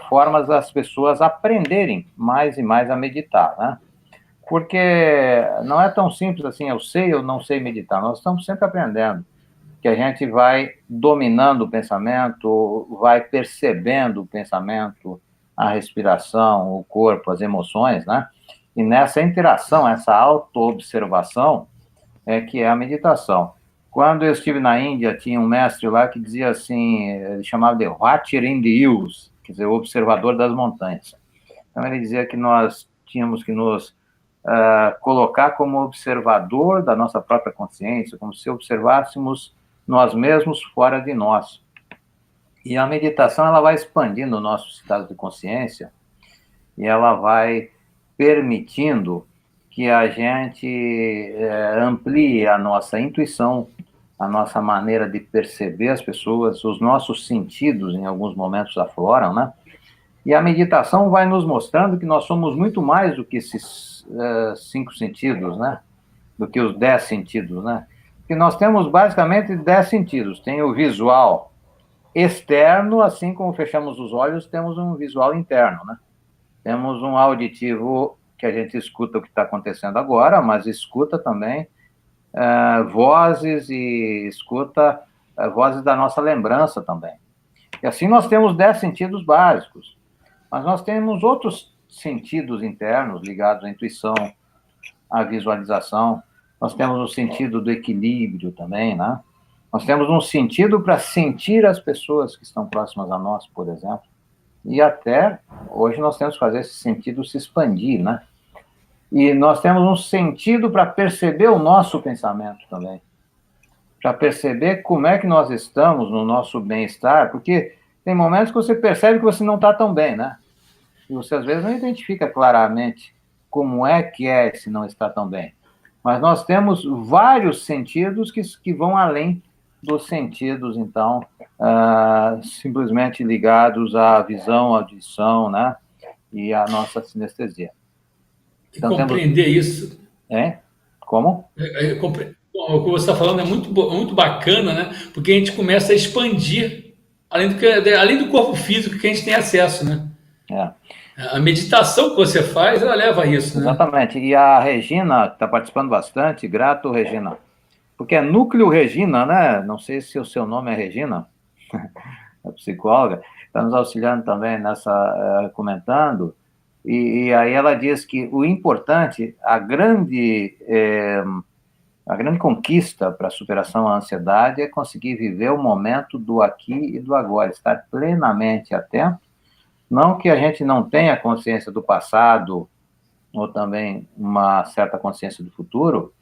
formas das pessoas aprenderem mais e mais a meditar, né? Porque não é tão simples assim, eu sei ou não sei meditar, nós estamos sempre aprendendo, que a gente vai dominando o pensamento, vai percebendo o pensamento, a respiração, o corpo, as emoções, né? E nessa interação, essa auto-observação é que é a meditação. Quando eu estive na Índia, tinha um mestre lá que dizia assim, ele chamava de Watcher in the Hills, quer dizer, o observador das montanhas. Então ele dizia que nós tínhamos que nos colocar como observador da nossa própria consciência, como se observássemos nós mesmos fora de nós. E a meditação, ela vai expandindo o nosso estado de consciência e ela vai permitindo que a gente amplie a nossa intuição, a nossa maneira de perceber as pessoas, os nossos sentidos em alguns momentos afloram, né? E a meditação vai nos mostrando que nós somos muito mais do que esses 5 sentidos, né? Do que os 10 sentidos, né? Porque nós temos basicamente 10 sentidos. Tem o visual externo, assim como fechamos os olhos, temos um visual interno, né? Temos um auditivo que a gente escuta o que está acontecendo agora, mas escuta também vozes e escuta vozes da nossa lembrança também. E assim nós temos 10 sentidos básicos, mas nós temos outros sentidos internos ligados à intuição, à visualização. Nós temos o sentido do equilíbrio também, né? Nós temos um sentido para sentir as pessoas que estão próximas a nós, por exemplo. E até hoje nós temos que fazer esse sentido se expandir, né? E nós temos um sentido para perceber o nosso pensamento também. Para perceber como é que nós estamos no nosso bem-estar, porque tem momentos que você percebe que você não está tão bem, né? E você às vezes não identifica claramente como é que se não está tão bem. Mas nós temos vários sentidos que vão além dos sentidos, então, simplesmente ligados à visão, à audição, né? E à nossa sinestesia. Então, compreender isso. Como? O que você está falando é muito bacana, né? Porque a gente começa a expandir, além do corpo físico que a gente tem acesso, né? A meditação que você faz, ela leva a isso, né? Exatamente. E a Regina está participando bastante, grato, Regina. Porque é Núcleo Regina, né? Não sei se o seu nome é Regina, a psicóloga, está nos auxiliando também nessa, comentando, e aí ela diz que o importante, a grande conquista para a superação à ansiedade é conseguir viver o momento do aqui e do agora, estar plenamente atento, não que a gente não tenha consciência do passado, ou também uma certa consciência do futuro,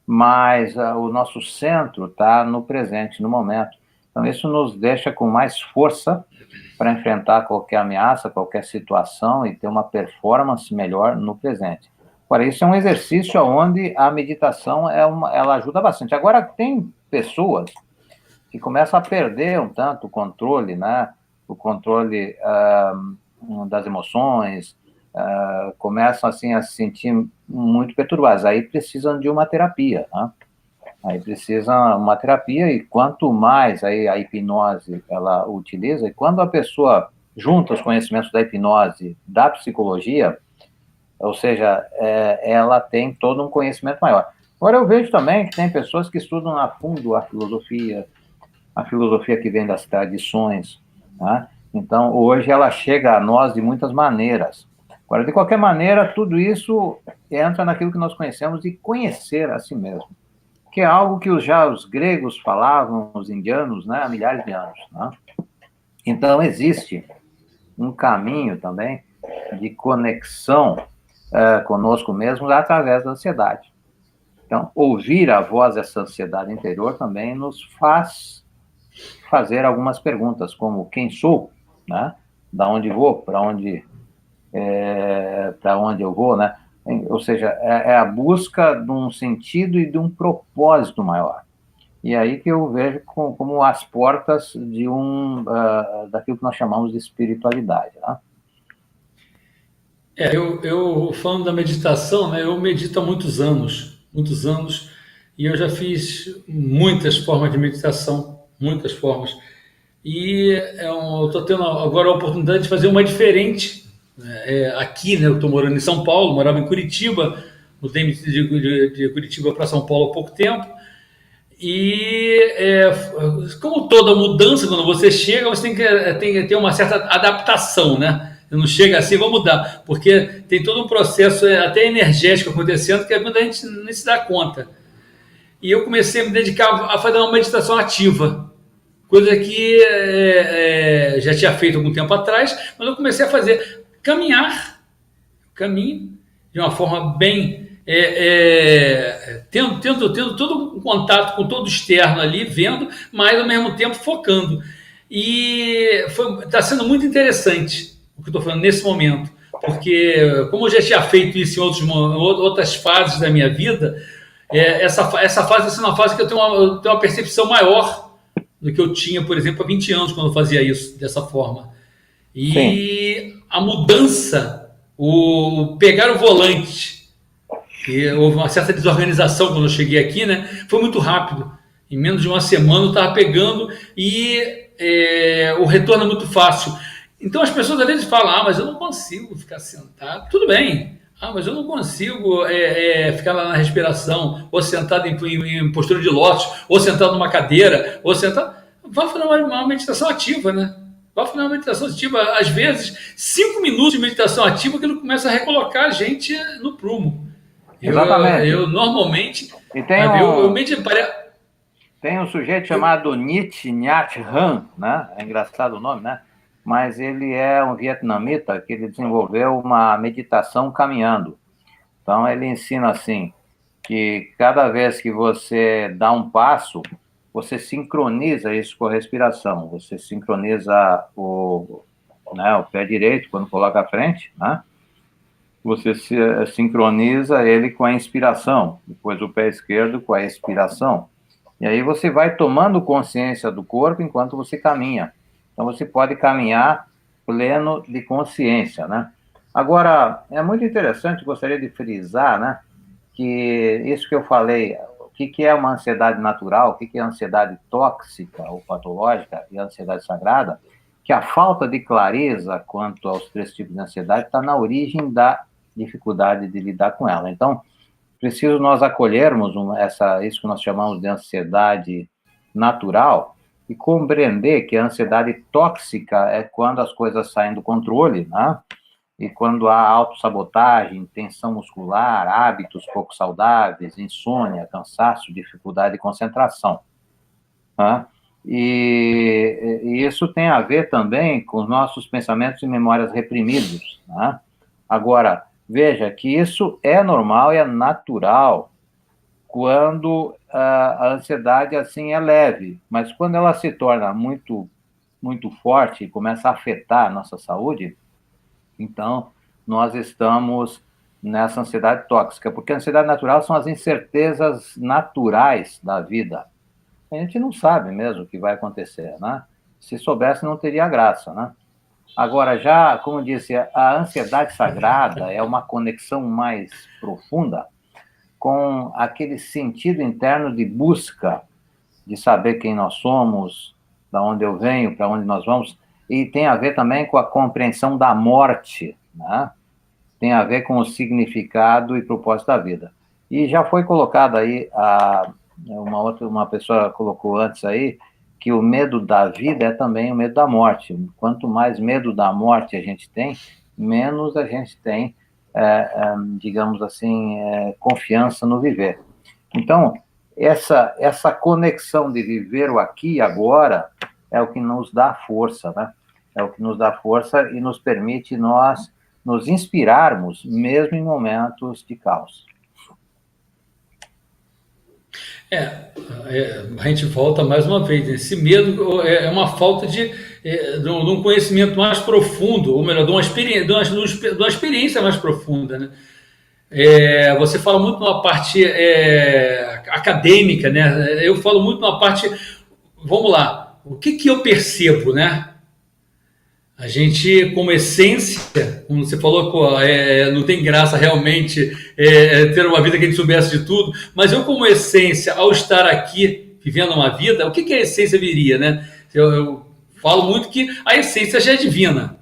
mas o nosso centro está no presente, no momento. Então, isso nos deixa com mais força para enfrentar qualquer ameaça, qualquer situação e ter uma performance melhor no presente. Agora, isso é um exercício onde a meditação ela ajuda bastante. Agora, tem pessoas que começam a perder um tanto o controle, né? O controle das emoções, começam assim a se sentir muito perturbadas. Aí precisam de uma terapia, né? Aí precisa uma terapia, e quanto mais aí a hipnose ela utiliza, e quando a pessoa junta os conhecimentos da hipnose, da psicologia, ou seja, ela tem todo um conhecimento maior. Agora, eu vejo também que tem pessoas que estudam a fundo a filosofia que vem das tradições, né? Então, hoje ela chega a nós de muitas maneiras. Agora, de qualquer maneira, tudo isso entra naquilo que nós conhecemos de conhecer a si mesmo, que é algo que já os gregos falavam, os indianos, né, há milhares de anos, né? Então, existe um caminho também de conexão conosco mesmos através da ansiedade. Então, ouvir a voz dessa ansiedade interior também nos faz fazer algumas perguntas, como quem sou, né? Da onde vou, para onde eu vou, né? Ou seja, é a busca de um sentido e de um propósito maior. E aí que eu vejo como as portas de daquilo que nós chamamos de espiritualidade, né? Eu falando da meditação, né? Eu medito há muitos anos, e eu já fiz muitas formas de meditação, muitas formas. E eu estou tendo agora a oportunidade de fazer uma diferente, né? Aqui, né? Eu estou morando em São Paulo, morava em Curitiba, mudei de Curitiba para São Paulo há pouco tempo. E como toda mudança, quando você chega, você tem que ter uma certa adaptação, né? Você não chega assim, vou mudar, porque tem todo um processo até energético acontecendo que a gente nem se dá conta. E eu comecei a me dedicar a fazer uma meditação ativa, coisa que já tinha feito algum tempo atrás, mas eu comecei a fazer caminho de uma forma bem tendo todo um contato com todo o externo ali, vendo, mas ao mesmo tempo focando. E está sendo muito interessante o que eu estou falando nesse momento, porque como eu já tinha feito isso em outras fases da minha vida, essa fase está sendo uma fase que eu tenho uma percepção maior do que eu tinha, por exemplo, há 20 anos, quando eu fazia isso dessa forma. E sim, a mudança, o pegar o volante, que houve uma certa desorganização quando eu cheguei aqui, né? Foi muito rápido. Em menos de uma semana eu estava pegando e o retorno é muito fácil. Então as pessoas às vezes falam, mas eu não consigo ficar sentado. Tudo bem. Mas eu não consigo ficar lá na respiração, ou sentado em postura de lótus, ou sentado numa cadeira, ou sentado... Vá fazer uma meditação ativa, né? Vá fazer uma meditação ativa. Às vezes, 5 minutos de meditação ativa que ele começa a recolocar a gente no prumo. Exatamente. Eu normalmente... E tem um sujeito chamado Thich Nhat Hanh, né? É engraçado o nome, né? Mas ele é um vietnamita que ele desenvolveu uma meditação caminhando. Então, ele ensina assim, que cada vez que você dá um passo, você sincroniza isso com a respiração. Você sincroniza o pé direito quando coloca à frente, né? Você sincroniza ele com a inspiração, depois o pé esquerdo com a expiração. E aí você vai tomando consciência do corpo enquanto você caminha. Então você pode caminhar pleno de consciência, né? Agora, é muito interessante, gostaria de frisar, né, que isso que eu falei, o que é uma ansiedade natural, o que é ansiedade tóxica ou patológica e a ansiedade sagrada, que a falta de clareza quanto aos 3 tipos de ansiedade está na origem da dificuldade de lidar com ela. Então, preciso nós acolhermos isso que nós chamamos de ansiedade natural e compreender que a ansiedade tóxica é quando as coisas saem do controle, né? E quando há autossabotagem, tensão muscular, hábitos pouco saudáveis, insônia, cansaço, dificuldade de concentração, né? E isso tem a ver também com os nossos pensamentos e memórias reprimidos, né? Agora, veja que isso é normal e é natural quando a ansiedade, assim, é leve, mas quando ela se torna muito, muito forte e começa a afetar a nossa saúde, então nós estamos nessa ansiedade tóxica, porque a ansiedade natural são as incertezas naturais da vida. A gente não sabe mesmo o que vai acontecer, né? Se soubesse, não teria graça, né? Agora, já, como disse, a ansiedade sagrada é uma conexão mais profunda com aquele sentido interno de busca, de saber quem nós somos, da onde eu venho, para onde nós vamos, e tem a ver também com a compreensão da morte, né? Tem a ver com o significado e propósito da vida. E já foi colocado aí, uma pessoa colocou antes aí, que o medo da vida é também o medo da morte. Quanto mais medo da morte a gente tem, menos a gente tem, digamos assim, confiança no viver. Então, essa conexão de viver o aqui e agora é o que nos dá força, né? É o que nos dá força e nos permite nós nos inspirarmos, mesmo em momentos de caos. A gente volta mais uma vez. Esse medo é uma falta de um conhecimento mais profundo, ou melhor, de uma experiência mais profunda, né? Você fala muito numa parte acadêmica, né? Eu falo muito numa parte. Vamos lá, o que eu percebo, né? A gente, como essência, como você falou, pô, não tem graça realmente ter uma vida que a gente soubesse de tudo, mas eu, como essência, ao estar aqui vivendo uma vida, o que a essência viria, né? Eu falo muito que a essência já é divina.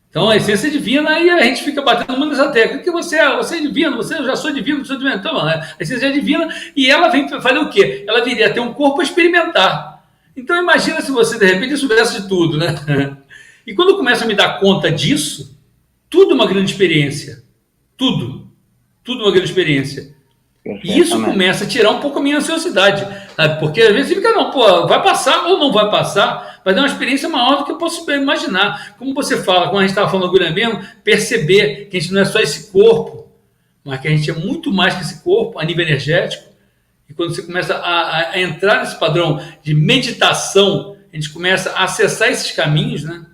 Então, a essência é divina, aí a gente fica batendo muito nessa tecla. O que você é? Você é divino, eu já sou divino, sou divino. Então, a essência é divina e ela vem fazer o quê? Ela viria a ter um corpo a experimentar. Então, imagina se você, de repente, soubesse de tudo, né? E quando eu começo a me dar conta disso, tudo é uma grande experiência. Tudo. Tudo é uma grande experiência. E isso começa a tirar um pouco a minha ansiosidade, sabe? Porque às vezes você fica, não, pô, vai passar ou não vai passar, vai dar uma experiência maior do que eu posso imaginar. Como você fala, como a gente estava falando agora mesmo, perceber que a gente não é só esse corpo, mas que a gente é muito mais que esse corpo a nível energético. E quando você começa a entrar nesse padrão de meditação, a gente começa a acessar esses caminhos, né?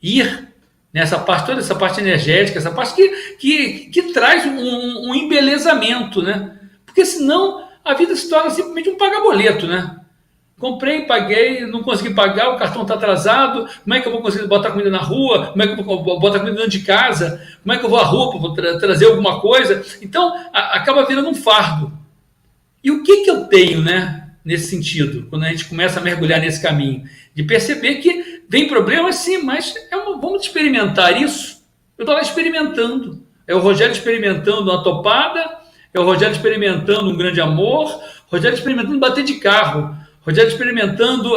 Ir nessa parte, toda essa parte energética, essa parte que traz um embelezamento, né? Porque senão a vida se torna simplesmente um paga-boleto, né? Comprei, paguei, não consegui pagar, o cartão está atrasado, como é que eu vou conseguir botar comida na rua? Como é que eu vou botar comida dentro de casa? Como é que eu vou à rua para trazer alguma coisa? Então, acaba virando um fardo. E o que eu tenho, né, nesse sentido, quando a gente começa a mergulhar nesse caminho? De perceber que vem problemas sim, mas vamos experimentar isso. Eu estou lá experimentando. É o Rogério experimentando uma topada, é o Rogério experimentando um grande amor, o Rogério experimentando bater de carro, o Rogério experimentando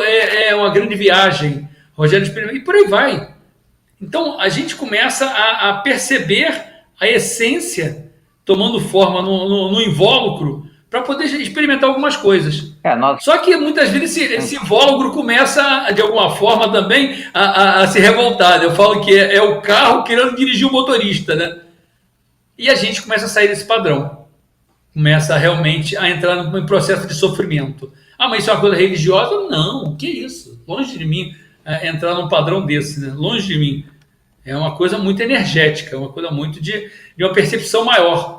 uma grande viagem, o Rogério experimentando, e por aí vai. Então, a gente começa a perceber a essência tomando forma no invólucro para poder experimentar algumas coisas. Só que muitas vezes esse invólucro começa, de alguma forma, também a se revoltar. Eu falo que é o carro querendo dirigir o motorista, né? E a gente começa a sair desse padrão. Começa realmente a entrar num processo de sofrimento. Ah, mas isso é uma coisa religiosa? Não, que isso? Longe de mim entrar num padrão desse, né? Longe de mim. É uma coisa muito energética, é uma coisa muito de uma percepção maior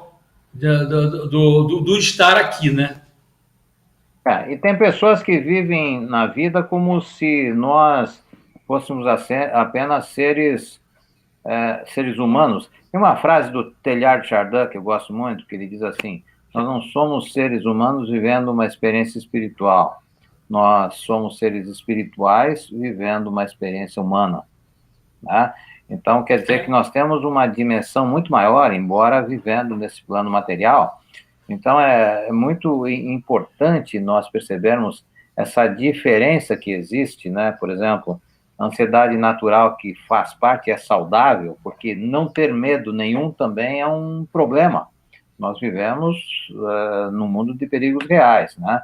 do estar aqui, né? E tem pessoas que vivem na vida como se nós fôssemos apenas seres humanos. Tem uma frase do Teilhard de Chardin que eu gosto muito, que ele diz assim: nós não somos seres humanos vivendo uma experiência espiritual, nós somos seres espirituais vivendo uma experiência humana, né? Então, quer dizer que nós temos uma dimensão muito maior, embora vivendo nesse plano material. Então, é muito importante nós percebermos essa diferença que existe, né? Por exemplo, a ansiedade natural que faz parte é saudável, porque não ter medo nenhum também é um problema. Nós vivemos num mundo de perigos reais, né?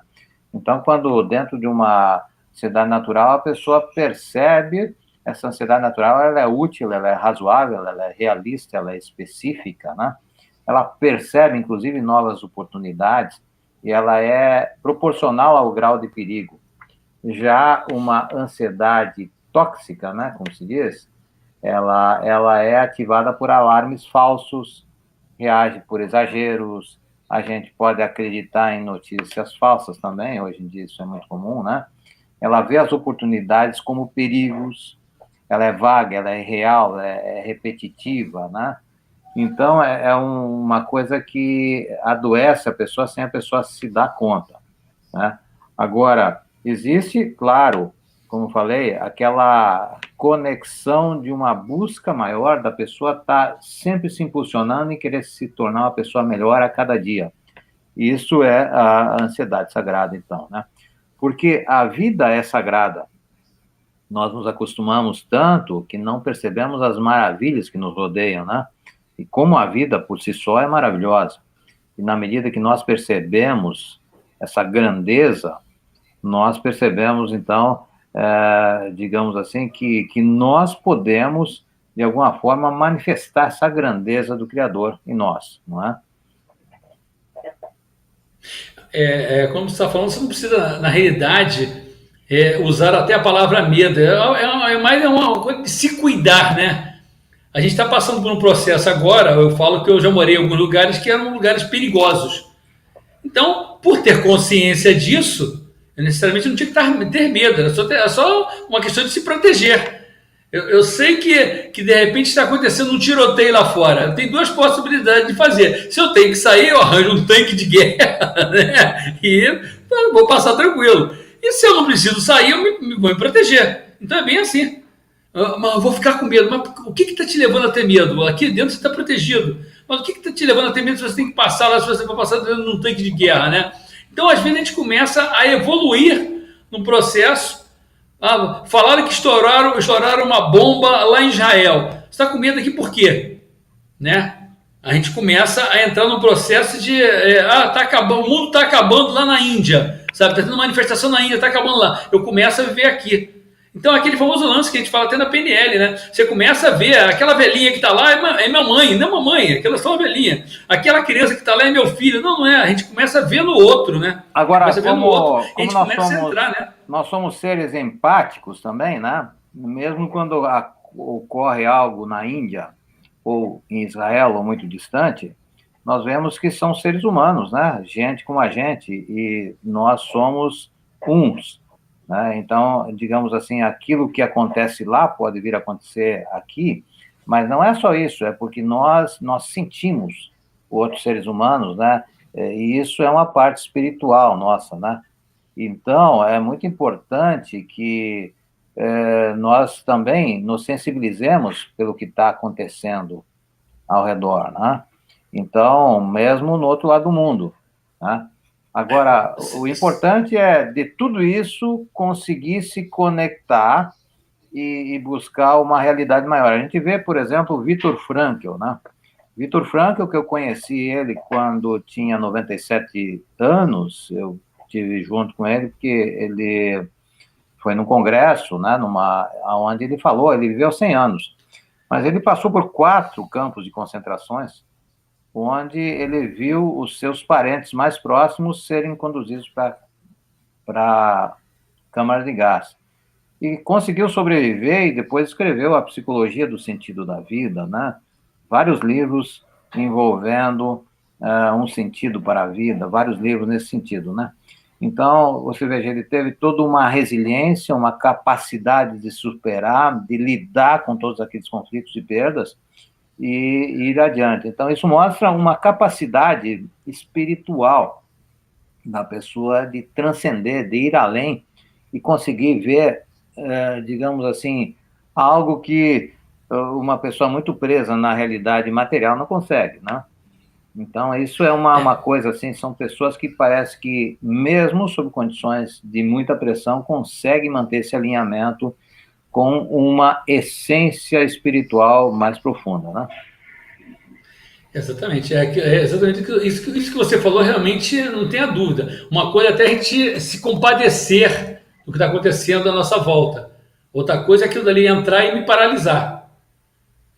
Então, quando dentro de uma ansiedade natural, a pessoa percebe essa ansiedade natural, ela é útil, ela é razoável, ela é realista, ela é específica, né? Ela percebe, inclusive, novas oportunidades e ela é proporcional ao grau de perigo. Já uma ansiedade tóxica, né, como se diz, ela é ativada por alarmes falsos, reage por exageros, a gente pode acreditar em notícias falsas também, hoje em dia isso é muito comum, né? Ela vê as oportunidades como perigos, ela é vaga, ela é irreal, é repetitiva, né? Então, uma coisa que adoece a pessoa sem a pessoa se dar conta, né? Agora, existe, claro, como falei, aquela conexão de uma busca maior da pessoa estar sempre se impulsionando e querer se tornar uma pessoa melhor a cada dia. Isso é a ansiedade sagrada, então, né? Porque a vida é sagrada. Nós nos acostumamos tanto que não percebemos as maravilhas que nos rodeiam, né? E como a vida por si só é maravilhosa. E na medida que nós percebemos essa grandeza, nós percebemos, então, digamos assim, que nós podemos, de alguma forma, manifestar essa grandeza do Criador em nós, não é? Como você está falando, você não precisa, na realidade, usar até a palavra medo. É mais uma coisa de se cuidar, né? A gente está passando por um processo agora, eu falo que eu já morei em alguns lugares que eram lugares perigosos. Então, por ter consciência disso, eu necessariamente não tinha que ter medo, era só uma questão de se proteger. Eu sei que de repente está acontecendo um tiroteio lá fora. Eu tenho duas possibilidades de fazer. Se eu tenho que sair, eu arranjo um tanque de guerra, né? E vou passar tranquilo. E se eu não preciso sair, eu vou me proteger. Então é bem assim. Mas eu vou ficar com medo. Mas o que está te levando a ter medo? Aqui dentro você está protegido. Mas o que está te levando a ter medo se você tem que passar lá, se você vai passar dentro de um tanque de guerra, né? Então, às vezes, a gente começa a evoluir num processo. Falaram que estouraram uma bomba lá em Israel. Você está com medo aqui por quê? Né? A gente começa a entrar num processo de tá acabando, o mundo está acabando lá na Índia, sabe? Está tendo manifestação na Índia, está acabando lá. Eu começo a viver aqui. Então, aquele famoso lance que a gente fala até na PNL, né? Você começa a ver aquela velhinha que está lá é minha mãe, não é mamãe, aquela é só uma velhinha. Aquela criança que está lá é meu filho. Não, não é. A gente começa a ver no outro, né? Agora, como a gente começa a entrar, né? Nós somos seres empáticos também, né? Mesmo quando ocorre algo na Índia ou em Israel ou muito distante, nós vemos que são seres humanos, né? Gente como a gente, e nós somos uns. Né? Então, digamos assim, aquilo que acontece lá pode vir a acontecer aqui, mas não é só isso, é porque nós sentimos outros seres humanos, né? E isso é uma parte espiritual nossa, né? Então, é muito importante que nós também nos sensibilizemos pelo que está acontecendo ao redor, né? Então, mesmo no outro lado do mundo, né? Agora, o importante é, de tudo isso, conseguir se conectar e buscar uma realidade maior. A gente vê, por exemplo, o Viktor Frankl, né? Viktor Frankl, que eu conheci ele quando tinha 97 anos, eu estive junto com ele, porque ele foi num congresso, né, onde ele falou, ele viveu 100 anos, mas ele passou por 4 campos de concentrações, onde ele viu os seus parentes mais próximos serem conduzidos para a câmara de gás. E conseguiu sobreviver e depois escreveu A Psicologia do Sentido da Vida, né? Vários livros envolvendo um sentido para a vida, vários livros nesse sentido, né? Então, você veja, ele teve toda uma resiliência, uma capacidade de superar, de lidar com todos aqueles conflitos e perdas, e ir adiante. Então, isso mostra uma capacidade espiritual da pessoa de transcender, de ir além e conseguir ver, digamos assim, algo que uma pessoa muito presa na realidade material não consegue, né? Então, isso é uma coisa assim, são pessoas que parece que, mesmo sob condições de muita pressão, conseguem manter esse alinhamento com uma essência espiritual mais profunda, né? Exatamente, exatamente isso que você falou, realmente não tenha dúvida. Uma coisa é até a gente se compadecer do que está acontecendo à nossa volta. Outra coisa é aquilo dali entrar e me paralisar.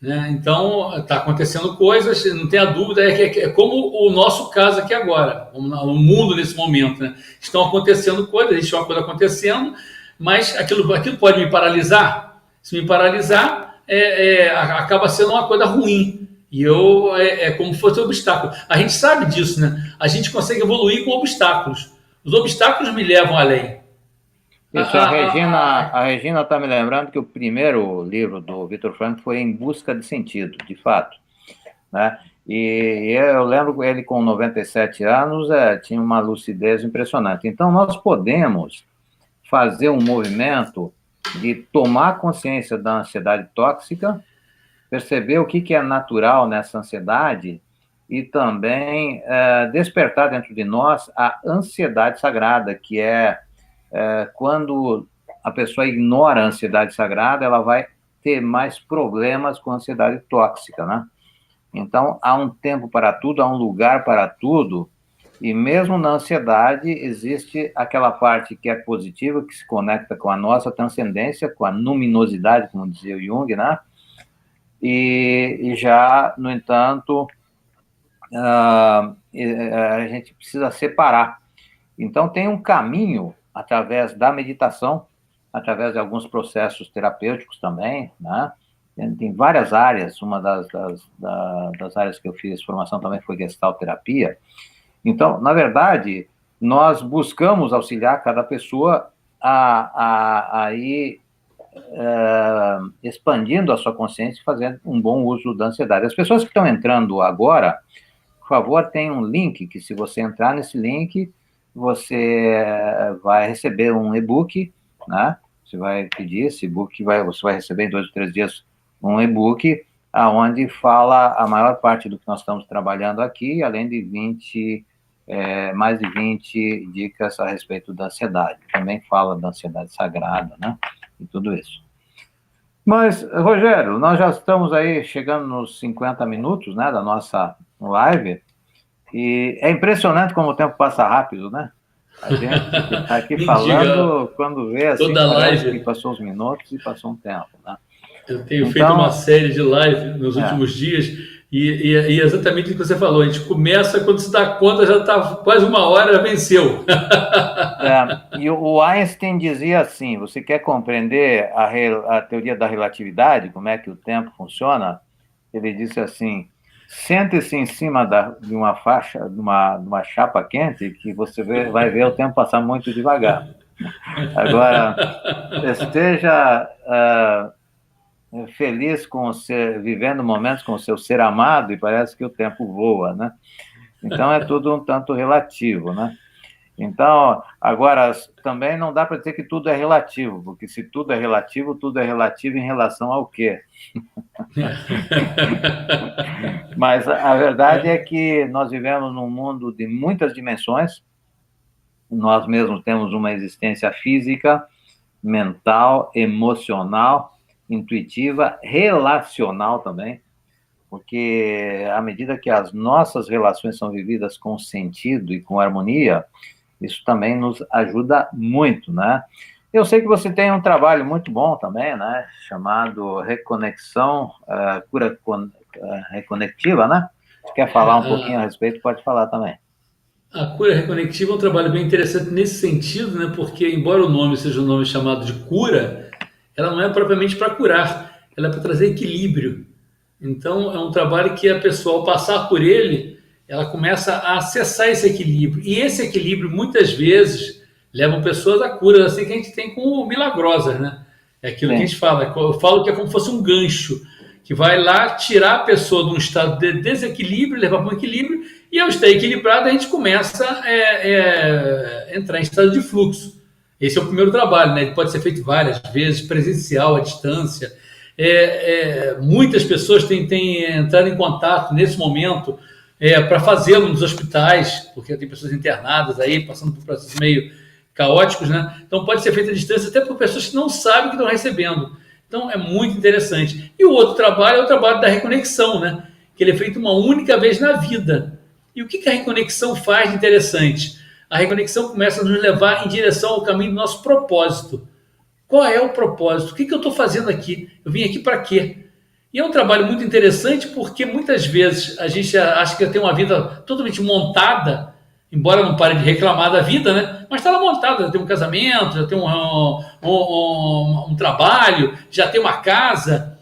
né? Então, está acontecendo coisas, não tenha dúvida, é como o nosso caso aqui agora, o mundo nesse momento, né? Estão acontecendo coisas, existe uma coisa acontecendo, mas aquilo pode me paralisar. Se me paralisar, acaba sendo uma coisa ruim. E é como se fosse um obstáculo. A gente sabe disso, né? A gente consegue evoluir com obstáculos. Os obstáculos me levam além. Isso, a Regina está me lembrando que o primeiro livro do Viktor Frankl foi Em Busca de Sentido, de fato, né? E eu lembro ele com 97 anos, tinha uma lucidez impressionante. Então, nós podemos fazer um movimento de tomar consciência da ansiedade tóxica, perceber o que é natural nessa ansiedade e também despertar dentro de nós a ansiedade sagrada, que é quando a pessoa ignora a ansiedade sagrada, ela vai ter mais problemas com a ansiedade tóxica, né? Então, há um tempo para tudo, há um lugar para tudo, e mesmo na ansiedade existe aquela parte que é positiva, que se conecta com a nossa transcendência, com a luminosidade, como dizia o Jung, né? E já, no entanto, a gente precisa separar. Então, tem um caminho através da meditação, através de alguns processos terapêuticos também, né? Tem várias áreas, uma das áreas que eu fiz formação também foi Gestalt terapia. Então, na verdade, nós buscamos auxiliar cada pessoa a ir expandindo a sua consciência e fazendo um bom uso da ansiedade. As pessoas que estão entrando agora, por favor, tem um link, que se você entrar nesse link, você vai receber um e-book, né? Você vai pedir esse e-book, você vai receber em 2 ou 3 dias um e-book, onde fala a maior parte do que nós estamos trabalhando aqui, além de mais de 20 dicas a respeito da ansiedade. Também fala da ansiedade sagrada, né? E tudo isso. Mas, Rogério, nós já estamos aí chegando nos 50 minutos, né, da nossa live, e é impressionante como o tempo passa rápido, né? A gente está aqui falando, quando vê assim, toda parece live. que passou uns minutos e passou um tempo, né? Eu tenho feito uma série de live nos últimos dias e exatamente o que você falou. A gente começa, quando se dá conta, já está quase 1 hora, já venceu. E o Einstein dizia assim, você quer compreender a teoria da relatividade, como é que o tempo funciona? Ele disse assim, sente-se em cima de uma faixa, de uma chapa quente, que você vai ver o tempo passar muito devagar. Agora, esteja feliz vivendo momentos com o seu ser amado e parece que o tempo voa, né? Então, é tudo um tanto relativo, né? Então, agora, também não dá para dizer que tudo é relativo, porque se tudo é relativo em relação ao quê? Mas a verdade é que nós vivemos num mundo de muitas dimensões, nós mesmos temos uma existência física, mental, emocional, intuitiva, relacional também, porque à medida que as nossas relações são vividas com sentido e com harmonia, isso também nos ajuda muito, né? Eu sei que você tem um trabalho muito bom também, né? Chamado Reconexão, Cura Reconectiva, né? Se quer falar um pouquinho a respeito, pode falar também. A cura reconectiva é um trabalho bem interessante nesse sentido, né? Porque, embora o nome seja um nome chamado de cura, ela não é propriamente para curar, ela é para trazer equilíbrio. Então, é um trabalho que a pessoa, ao passar por ele, ela começa a acessar esse equilíbrio. E esse equilíbrio, muitas vezes, leva pessoas a curas assim que a gente tem com milagrosas, né? É aquilo que a gente fala. Eu falo que é como se fosse um gancho, que vai lá tirar a pessoa de um estado de desequilíbrio, levar para um equilíbrio, e ao estar equilibrado, a gente começa a entrar em estado de fluxo. Esse é o primeiro trabalho, né? Ele pode ser feito várias vezes, presencial, à distância. Muitas pessoas têm entrado em contato nesse momento para fazê-lo nos hospitais, porque tem pessoas internadas aí, passando por processos meio caóticos, né? Então pode ser feito à distância até por pessoas que não sabem que estão recebendo. Então é muito interessante. E o outro trabalho é o trabalho da reconexão, né? Que ele é feito uma única vez na vida. E o que a reconexão faz de interessante? A reconexão começa a nos levar em direção ao caminho do nosso propósito. Qual é o propósito? O que eu estou fazendo aqui? Eu vim aqui para quê? E é um trabalho muito interessante porque muitas vezes a gente acha que tem uma vida totalmente montada, embora não pare de reclamar da vida, né? Mas está lá montada, já tem um casamento, já tem um trabalho, já tem uma casa,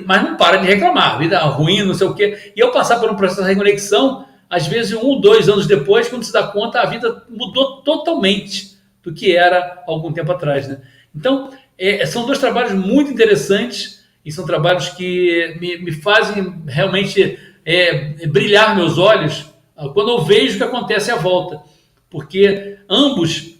mas não para de reclamar, vida ruim, não sei o quê. E eu passar por um processo de reconexão, às vezes 1, 2 anos depois, quando se dá conta, a vida mudou totalmente do que era algum tempo atrás, né? Então, são dois trabalhos muito interessantes e são trabalhos que me fazem realmente brilhar meus olhos quando eu vejo o que acontece à volta, porque ambos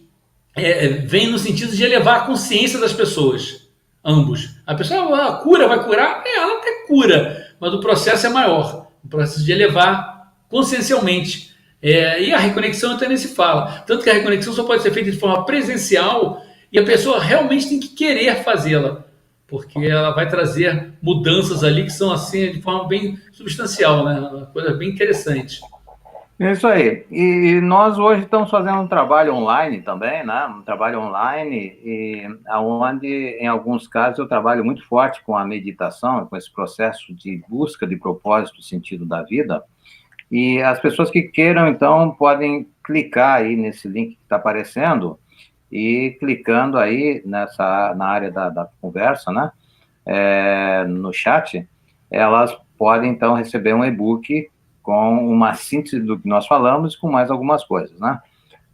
vêm no sentido de elevar a consciência das pessoas, ambos. A pessoa cura, vai curar? Ela até cura, mas o processo é maior, o processo de elevar consciencialmente. E a reconexão até nem se fala. Tanto que a reconexão só pode ser feita de forma presencial e a pessoa realmente tem que querer fazê-la, porque ela vai trazer mudanças ali que são assim de forma bem substancial, né? Uma coisa bem interessante. Isso aí. E nós hoje estamos fazendo um trabalho online também, né? Um trabalho online, e onde, em alguns casos, eu trabalho muito forte com a meditação, com esse processo de busca de propósito, sentido da vida. E as pessoas que queiram, então, podem clicar aí nesse link que está aparecendo e clicando aí na área da conversa, né? No chat, elas podem, então, receber um e-book com uma síntese do que nós falamos, com mais algumas coisas, né?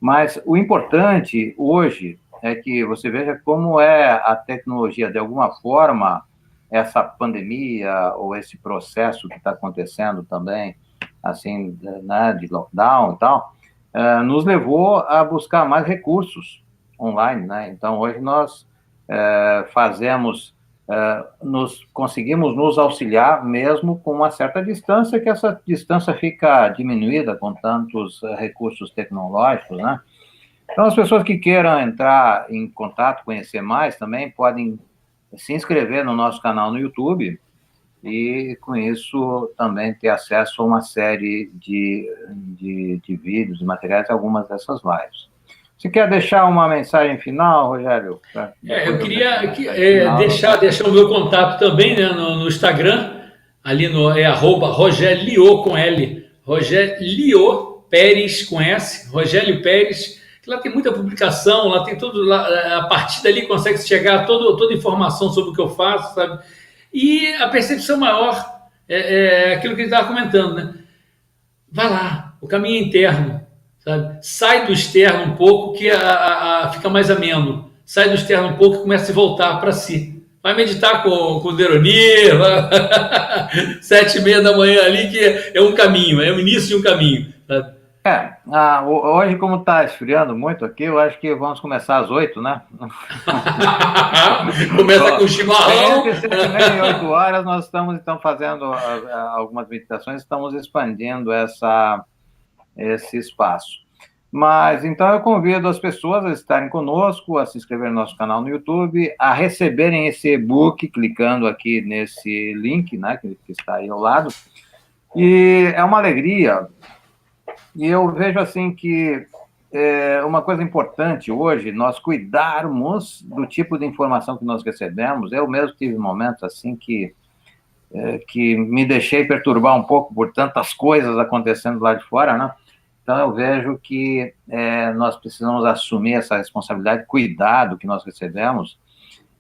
Mas o importante hoje é que você veja como é a tecnologia, de alguma forma, essa pandemia ou esse processo que está acontecendo também, assim, né, de lockdown e tal, nos levou a buscar mais recursos online, né? Então, hoje nós conseguimos nos auxiliar mesmo com uma certa distância, que essa distância fica diminuída com tantos recursos tecnológicos, né? Então, as pessoas que queiram entrar em contato, conhecer mais, também podem se inscrever no nosso canal no YouTube e, com isso, também ter acesso a uma série de vídeos e materiais, algumas dessas lives. Você quer deixar uma mensagem final, Rogério? Eu queria deixar o meu contato também, né, no Instagram, ali @Rogelio com L, Rogelio Pérez com S, Rogélio Pérez, que lá tem muita publicação, lá tem tudo, lá, a partir dali consegue chegar toda informação sobre o que eu faço, sabe? E a percepção maior é aquilo que ele estava comentando, né? Vai lá, o caminho é interno, sabe? Sai do externo um pouco que fica mais ameno. Sai do externo um pouco e começa a voltar para si. Vai meditar com o Deroni, 7h30 da manhã ali, que é um caminho, é o início de um caminho, sabe? Hoje, como está esfriando muito aqui, eu acho que vamos começar às 8, né? Começa com o chimarrão. Entre 7h30 e 8 horas, nós estamos, então, fazendo algumas meditações, estamos expandindo esse espaço. Mas, então, eu convido as pessoas a estarem conosco, a se inscreverem no nosso canal no YouTube, a receberem esse e-book, clicando aqui nesse link, né, que está aí ao lado. E é uma alegria. E eu vejo, assim, que uma coisa importante hoje, nós cuidarmos do tipo de informação que nós recebemos. Eu mesmo tive momentos, assim, que me deixei perturbar um pouco por tantas coisas acontecendo lá de fora, né? Então, eu vejo que nós precisamos assumir essa responsabilidade, cuidar do que nós recebemos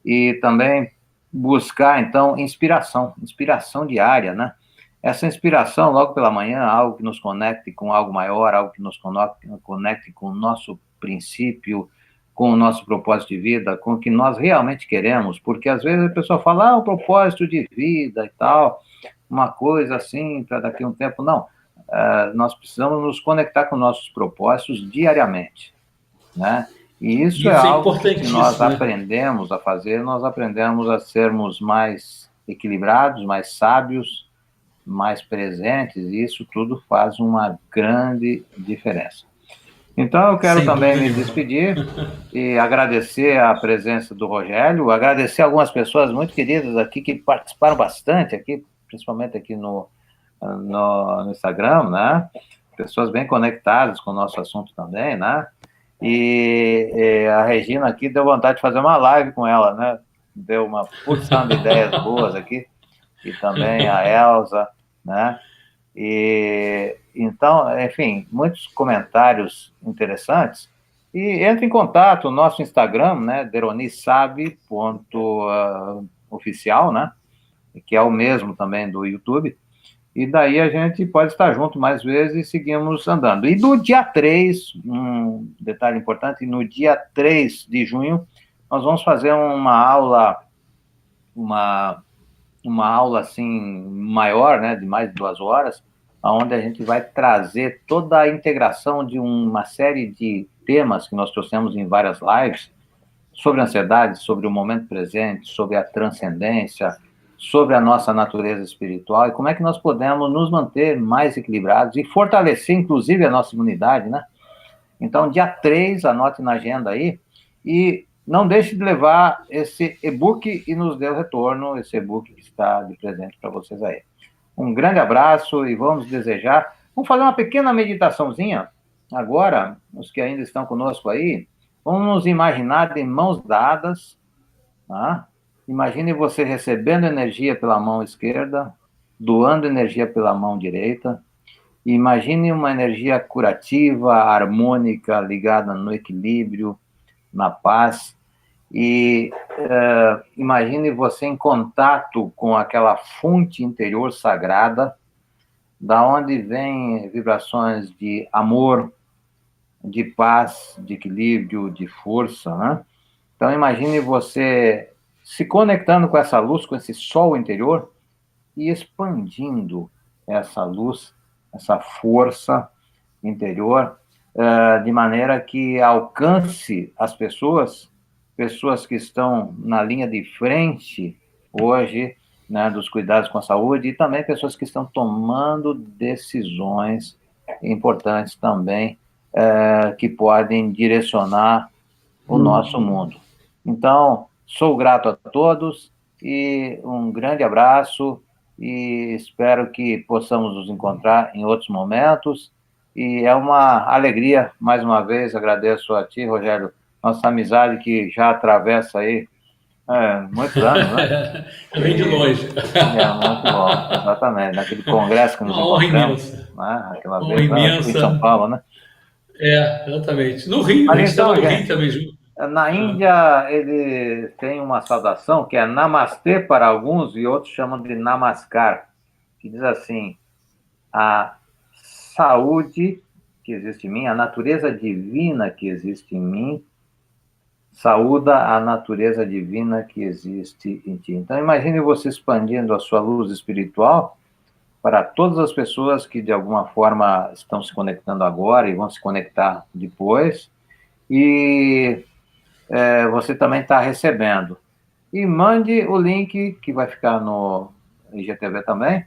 e também buscar, então, inspiração diária, né? Essa inspiração, logo pela manhã, algo que nos conecte com algo maior, algo que nos conecte com o nosso princípio, com o nosso propósito de vida, com o que nós realmente queremos, porque às vezes a pessoa fala, o propósito de vida e tal, uma coisa assim, para daqui a um tempo, não. Nós precisamos nos conectar com nossos propósitos diariamente, né? E isso é algo que nós aprendemos a fazer, nós aprendemos a sermos mais equilibrados, mais sábios, mais presentes, e isso tudo faz uma grande diferença. Então, eu quero também me despedir e agradecer a presença do Rogério, agradecer algumas pessoas muito queridas aqui que participaram bastante aqui, principalmente aqui no Instagram, né? Pessoas bem conectadas com o nosso assunto também, né? E a Regina aqui deu vontade de fazer uma live com ela, né? Deu uma porção de ideias boas aqui. e também a Elza, né? E então, enfim, muitos comentários interessantes. E entre em contato, o nosso Instagram, né, deronissabe.oficial, né, que é o mesmo também do YouTube. E daí a gente pode estar junto mais vezes e seguimos andando. E no dia 3, um detalhe importante, no dia 3 de junho, nós vamos fazer uma, uma aula assim maior, né, de mais de 2 horas, onde a gente vai trazer toda a integração de uma série de temas que nós trouxemos em várias lives, sobre a ansiedade, sobre o momento presente, sobre a transcendência, sobre a nossa natureza espiritual e como é que nós podemos nos manter mais equilibrados e fortalecer, inclusive, a nossa imunidade, né? Então, dia 3, anote na agenda aí, e não deixe de levar esse e-book e nos dê o retorno, esse e-book que está de presente para vocês aí. Um grande abraço e vamos desejar. Vamos fazer uma pequena meditaçãozinha agora, os que ainda estão conosco aí, vamos nos imaginar de mãos dadas, tá? Imagine você recebendo energia pela mão esquerda, doando energia pela mão direita. Imagine uma energia curativa, harmônica, ligada no equilíbrio, na paz. E imagine você em contato com aquela fonte interior sagrada, da onde vêm vibrações de amor, de paz, de equilíbrio, de força, né? Então imagine você se conectando com essa luz, com esse sol interior e expandindo essa luz, essa força interior, de maneira que alcance as pessoas, pessoas que estão na linha de frente hoje, né, dos cuidados com a saúde, e também pessoas que estão tomando decisões importantes também, que podem direcionar o nosso mundo. Então, sou grato a todos e um grande abraço e espero que possamos nos encontrar em outros momentos. E é uma alegria, mais uma vez, agradeço a ti, Rogério, nossa amizade que já atravessa aí muitos anos, né? Eu vim de longe. É muito bom, exatamente. Naquele congresso que nos Uma honra encontramos, imensa. né? Aquela Uma honra vez, lá em São imensa. Paulo, né? Exatamente. No Rio, a Mas gente estava então, no Rio gente, também junto. na Índia, ele tem uma saudação que é Namastê para alguns e outros chamam de Namaskar, que diz assim: a saúde que existe em mim, a natureza divina que existe em mim, saúda a natureza divina que existe em ti. Então, imagine você expandindo a sua luz espiritual para todas as pessoas que, de alguma forma, estão se conectando agora e vão se conectar depois, e você também está recebendo. E mande o link que vai ficar no IGTV também,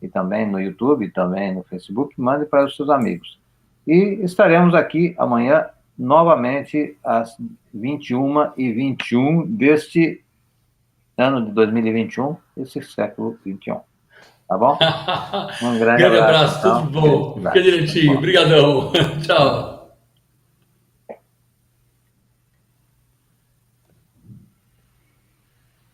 e também no YouTube, e também no Facebook, mande para os seus amigos. E estaremos aqui amanhã, novamente, às 21h21 deste ano de 2021, esse século XXI. Tá bom? Um grande Grande abraço, abraço, tudo então. de bom. Fica Felicidades. Tudo direitinho. bom. Obrigadão. Tchau.